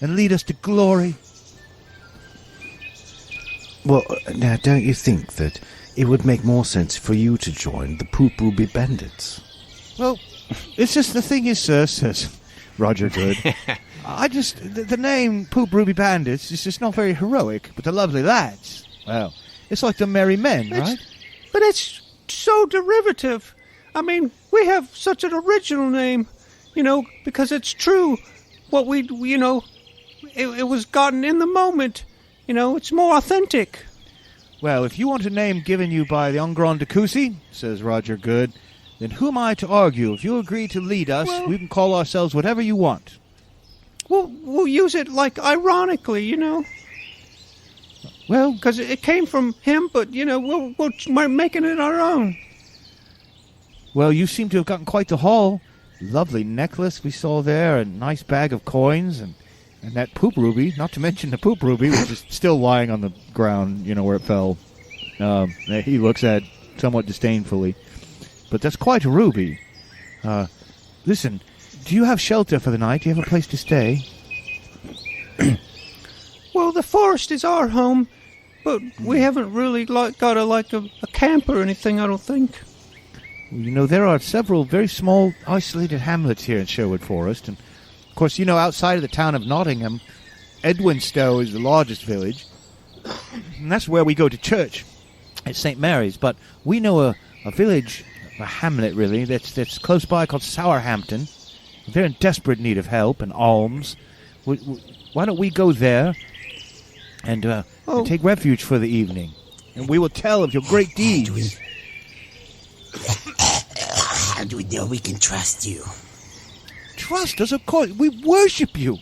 and lead us to glory? Well, now, don't you think that it would make more sense for you to join the Poop Ruby Bandits? Well, it's just the thing is, sir, says Roger Good. The name Poop Ruby Bandits is just not very heroic, but the lovely lads, well, it's like the merry men, right? But it's so derivative. I mean, we have such an original name, because it's true. What it was gotten in the moment. It's more authentic. Well, if you want a name given you by the Enguerrand de Coucy, says Roger Good, then who am I to argue? If you agree to lead us, we can call ourselves whatever you want. We'll use it, like, ironically, Well, because it came from him, but, we're making it our own. Well, you seem to have gotten quite the haul. Lovely necklace we saw there, a nice bag of coins, and that poop ruby, not to mention the poop ruby, which is still lying on the ground, where it fell. He looks at somewhat disdainfully. But that's quite a ruby. Listen, do you have shelter for the night? Do you have a place to stay? Well, the forest is our home, but we haven't really got a camp or anything, I don't think. Well, there are several very small, isolated hamlets here in Sherwood Forest, and of course, outside of the town of Nottingham, Edwinstowe is the largest village, and that's where we go to church at St. Mary's. But we know a village, a hamlet really, that's close by called Sourhampton. They're in desperate need of help and alms. Why don't we go there and take refuge for the evening, and we will tell of your great deeds. How do we know we can trust you? Trust us, of course. We worship you.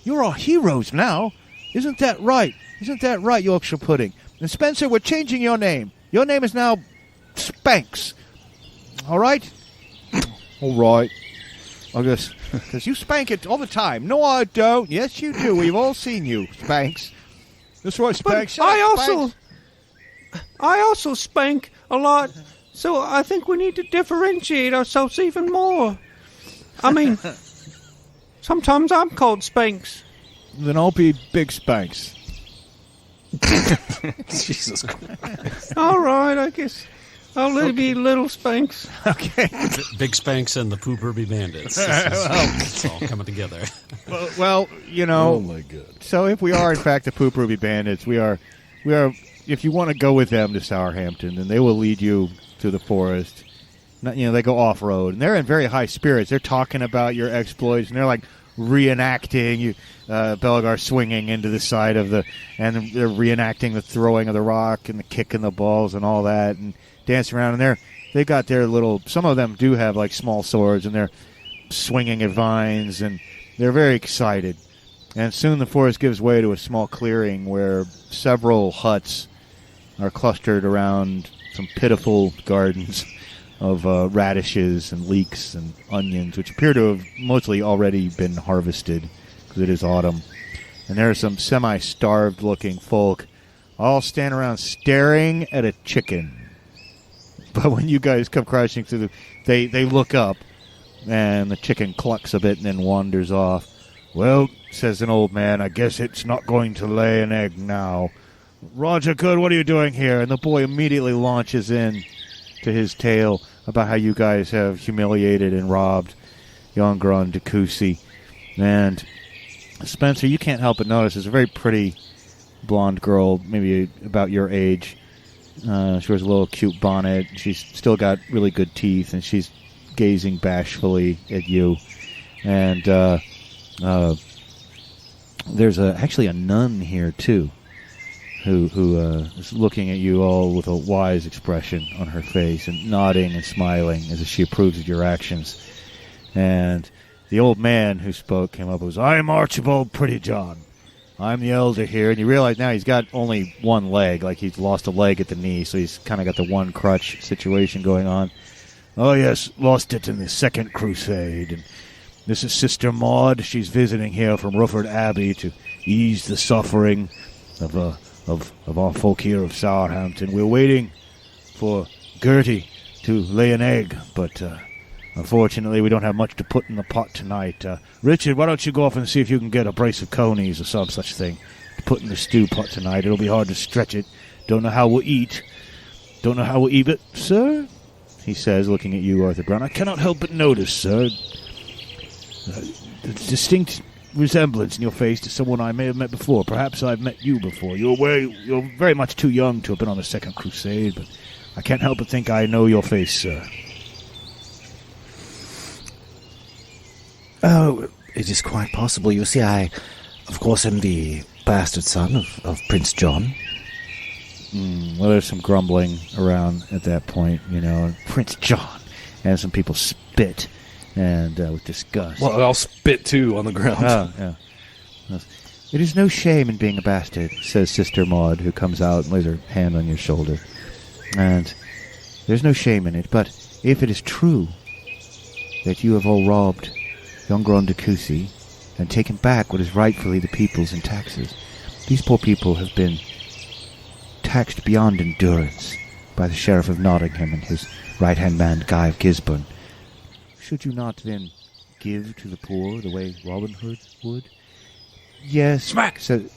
You're our heroes now. Isn't that right? Yorkshire Pudding? And Spencer, we're changing your name. Your name is now Spanks. All right? All right. I guess, because you spank it all the time. No, I don't. Yes, you do. We've all seen you, Spanks. That's right, Spanks. But I also spank a lot, so I think we need to differentiate ourselves even more. I mean, sometimes I'm called Spanks. Then I'll be Big Spanks. Jesus Christ. All right, I guess I'll be Little Spanks. Okay. Big Spanks and the Poop Ruby Bandits. It's all coming together. Well, Oh my God. So if we are in fact the Poop Ruby Bandits, we are. If you want to go with them to Sourhampton, then they will lead you to the forest. They go off-road, and they're in very high spirits. They're talking about your exploits, and they're like reenacting you, Belgar swinging into the side of and they're reenacting the throwing of the rock and the kicking the balls and all that, and dancing around. And they got their little. Some of them do have like small swords, and they're swinging at vines, and they're very excited. And soon the forest gives way to a small clearing where several huts are clustered around some pitiful gardens of radishes and leeks and onions, which appear to have mostly already been harvested because it is autumn. And there are some semi-starved looking folk all standing around staring at a chicken. But when you guys come crashing through, they look up, and the chicken clucks a bit and then wanders off. "Well," says an old man, "I guess it's not going to lay an egg now. Roger Good, what are you doing here?" And the boy immediately launches in to his tale about how you guys have humiliated and robbed Enguerrand de Coucy. And Spencer, you can't help but notice there's a very pretty blonde girl, maybe about your age. She wears a little cute bonnet. She's still got really good teeth, and she's gazing bashfully at you. And there's actually a nun here too, who is looking at you all with a wise expression on her face and nodding and smiling as if she approves of your actions. And the old man who spoke came up and was, "I am Archibald Prettyjohn. I'm the elder here." And you realize now he's got only one leg, like he's lost a leg at the knee, so he's kind of got the one crutch situation going on. "Oh yes, lost it in the Second Crusade. And this is Sister Maud. She's visiting here from Rufford Abbey to ease the suffering of our folk here of Sourhampton. We're waiting for Gertie to lay an egg, but unfortunately we don't have much to put in the pot tonight. Richard, why don't you go off and see if you can get a brace of conies or some such thing to put in the stew pot tonight. It'll be hard to stretch it. Don't know how we'll eat. Don't know how we'll eat it, sir," he says, looking at you, Arthur Brown. "I cannot help but notice, sir, the distinct resemblance in your face to someone I may have met before. Perhaps I've met you before. You're very much too young to have been on the Second Crusade, but I can't help but think I know your face, sir." Oh, it is quite possible. You see, I, of course, am the bastard son of Prince John. Well, there's some grumbling around at that point, and Prince John, and some people spit, and with disgust. Well, I'll spit, too, on the ground. Oh, yeah. "It is no shame in being a bastard," says Sister Maud, who comes out and lays her hand on your shoulder. "And there's no shame in it, but if it is true that you have all robbed Enguerrand de Coucy and taken back what is rightfully the people's in taxes, these poor people have been taxed beyond endurance by the Sheriff of Nottingham and his right-hand man, Guy of Gisborne. Should you not then give to the poor the way Robin Hood would?" "Yes." Smack! Said,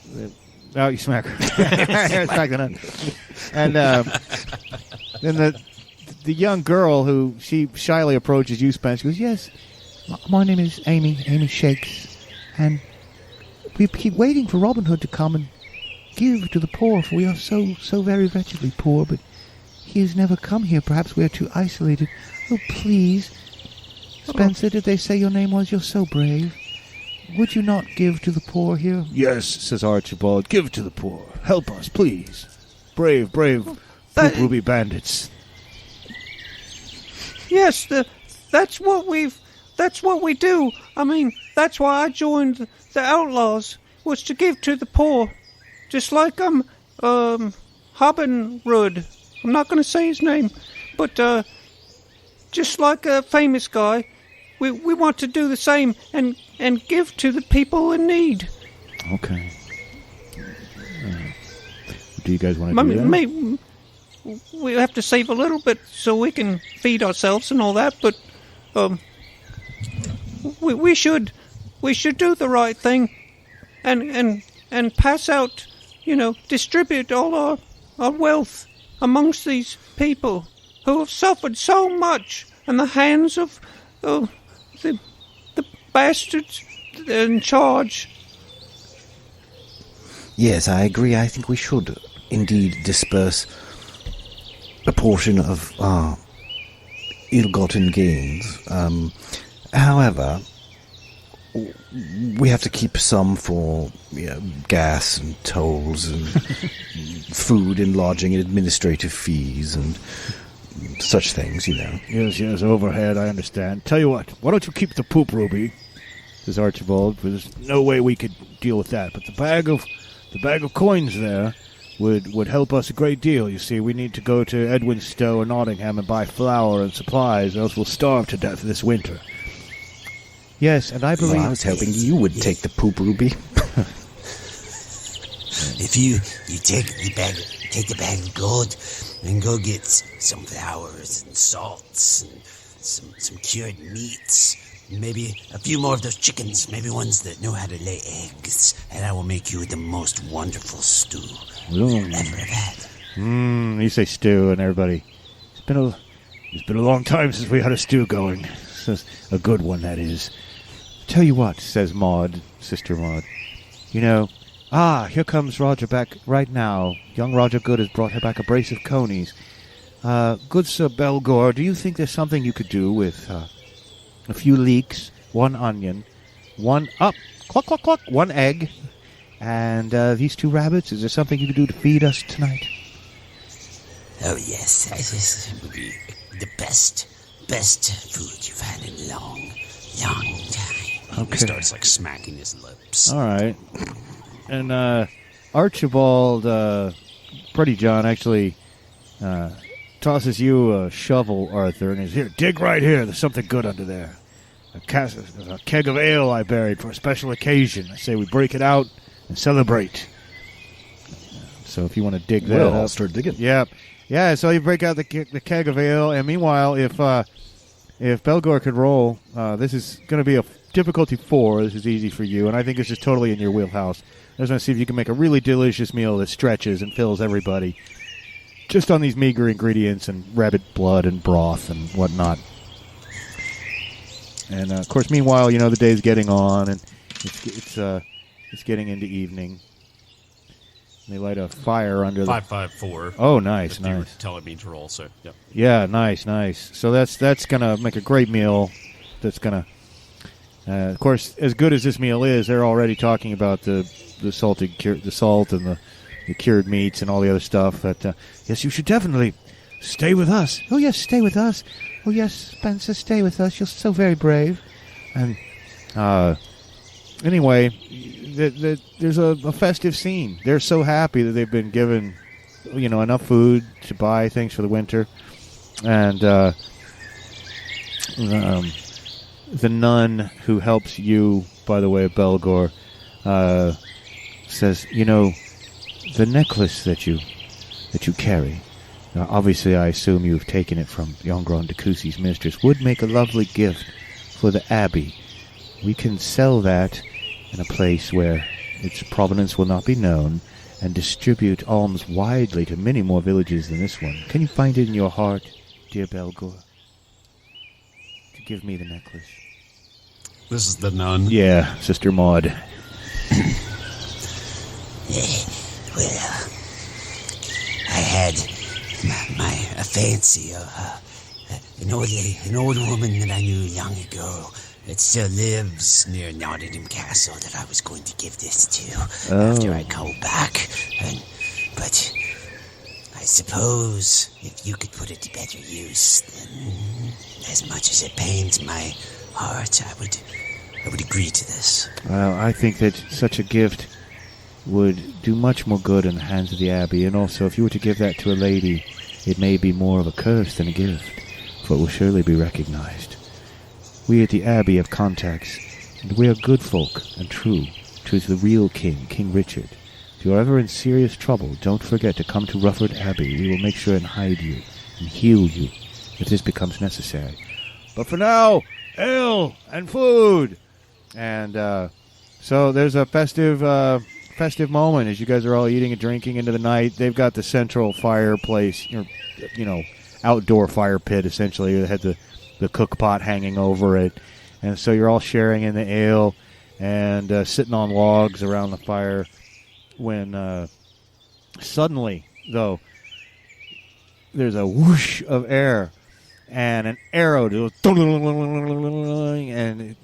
oh, you smack her. Smack the nun. And then the young girl who she shyly approaches you, Spencer, goes, "Yes, my name is Amy Shakes, and we keep waiting for Robin Hood to come and give to the poor, for we are so very wretchedly poor, but he has never come here. Perhaps we are too isolated. Oh, please, Spencer, did they say your name was? You're so brave. Would you not give to the poor here?" "Yes," says Archibald, "give to the poor. Help us, please. Brave ruby bandits." Yes, that's what we do. I mean, that's why I joined the outlaws, was to give to the poor. Just like Robin Hood. I'm not going to say his name, but just like a famous guy, we want to do the same and give to the people in need. Okay. Do you guys want to do that? We have to save a little bit so we can feed ourselves and all that, but we should do the right thing and pass out, distribute all our wealth amongst these people who have suffered so much in the hands of the bastards in charge. Yes, I agree. I think we should indeed disperse a portion of our ill-gotten gains. However, we have to keep some for gas and tolls and food and lodging and administrative fees and such things, you know. Yes, overhead, I understand. Tell you what, why don't you keep the poop, Ruby? Says Archibald. There's no way we could deal with that. But the bag of coins there would help us a great deal. You see, we need to go to Edwinstowe or Nottingham and buy flour and supplies, or else we'll starve to death this winter. Yes, and I believe... Well, I was hoping you would take the poop, Ruby. If you take the bag of gold and go get some flours and salts and some cured meats, maybe a few more of those chickens, maybe ones that know how to lay eggs, and I will make you the most wonderful stew you've ever had. You say stew, and everybody... It's been a long time since we had a stew going. A good one, that is. Tell you what, says Maud, Sister Maud. You know... here comes Roger back right now. Young Roger Good has brought her back a brace of conies. Good Sir Belgar, do you think there's something you could do with a few leeks, one onion, one egg, and these 2 rabbits? Is there something you could do to feed us tonight? Oh, yes. This would be the best food you've had in a long time. Okay. He starts, smacking his lips. All right. And Archibald, Pretty John, actually tosses you a shovel, Arthur, and he's here. Dig right here. There's something good under there. A keg of ale I buried for a special occasion. I say we break it out and celebrate. So if you want to dig that up. I'll start digging. Yeah, so you break out the keg of ale, and meanwhile, if Belgar could roll, this is going to be a difficulty 4. This is easy for you, and I think this is totally in your wheelhouse. I just want to see if you can make a really delicious meal that stretches and fills everybody just on these meager ingredients and rabbit blood and broth and whatnot. And, of course, meanwhile, the day's getting on, and it's getting into evening. They light a fire under 554. Oh, nice. You were telling me to roll, so, yeah. Yeah, nice. So that's going to make a great meal. That's going to... of course, as good as this meal is, they're already talking about the salt and the cured meats and all the other stuff. That yes, you should definitely stay with us. Oh yes, stay with us. Oh yes, Spencer, stay with us. You're so very brave. And anyway, there's a festive scene. They're so happy that they've been given enough food to buy things for the winter, and the nun who helps you, by the way, Belgar, says, the necklace that you carry, obviously I assume you've taken it from Enguerrand de Coucy's mistress, would make a lovely gift for the abbey. We can sell that in a place where its provenance will not be known and distribute alms widely to many more villages than this one. Can you find it in your heart, dear Belgar, to give me the necklace? This is the nun? Yeah, Sister Maud. Well, I had a fancy of an old woman that I knew long ago that still lives near Nottingham Castle that I was going to give this to after I go back. But I suppose if you could put it to better use, then as much as it pains my heart, I would agree to this. Well, I think that such a gift would do much more good in the hands of the abbey, and also if you were to give that to a lady, it may be more of a curse than a gift, for it will surely be recognized. We at the abbey have contacts, and we are good folk and true to the real king, King Richard. If you are ever in serious trouble, don't forget to come to Rufford Abbey. We will make sure and hide you and heal you if this becomes necessary. But for now, ale and food! And so there's a festive moment as you guys are all eating and drinking into the night. They've got the central fireplace, outdoor fire pit, essentially. They had the cook pot hanging over it. And so you're all sharing in the ale and sitting on logs around the fire when suddenly, though, there's a whoosh of air and an arrow goes and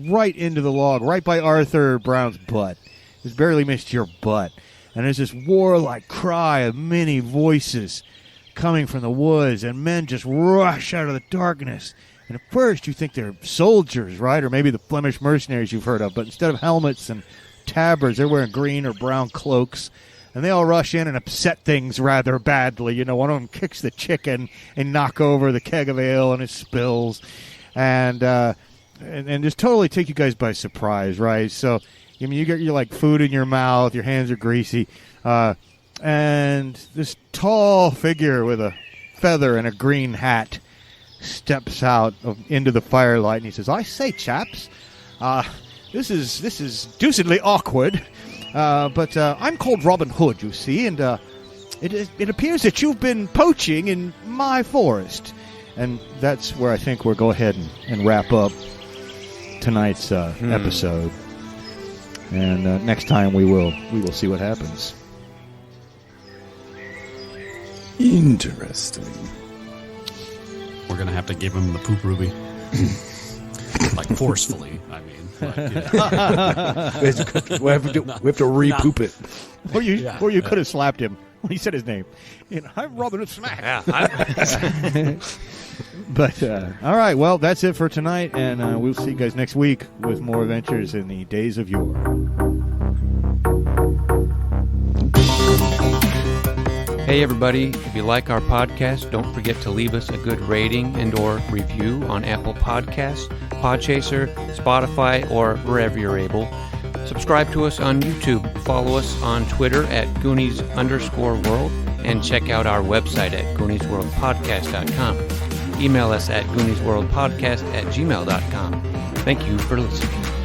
right into the log, right by Arthur Brown's butt. It's barely missed your butt. And there's this warlike cry of many voices coming from the woods, and men just rush out of the darkness. And at first you think they're soldiers, right? Or maybe the Flemish mercenaries you've heard of. But instead of helmets and tabards, they're wearing green or brown cloaks. And they all rush in and upset things rather badly. You know, one of them kicks the chicken and knock over the keg of ale and it spills. And just totally take you guys by surprise, right? So, I mean, you get your, like, food in your mouth, your hands are greasy. And this tall figure with a feather and a green hat steps out into the firelight, and he says, "I say, chaps, this is deucedly awkward, but I'm called Robin Hood, you see, and it appears that you've been poaching in my forest." And that's where I think we'll go ahead and wrap up tonight's episode. And next time we will see what happens. Interesting. We're going to have to give him the poop ruby. Like, forcefully, I mean. Like, we have to re-poop it. Or you could have slapped him when he said his name. You know, I'm Robin Hood Smack. Yeah, But, all right, well, that's it for tonight, and we'll see you guys next week with more adventures in the days of yore. Hey everybody, if you like our podcast, don't forget to leave us a good rating and or review on Apple Podcasts, Podchaser, Spotify, or wherever you're able. Subscribe to us on YouTube, follow us on Twitter at Goonies_world, and check out our website at GooniesWorldPodcast.com. Email us at GooniesWorldPodcast@gmail.com. Thank you for listening.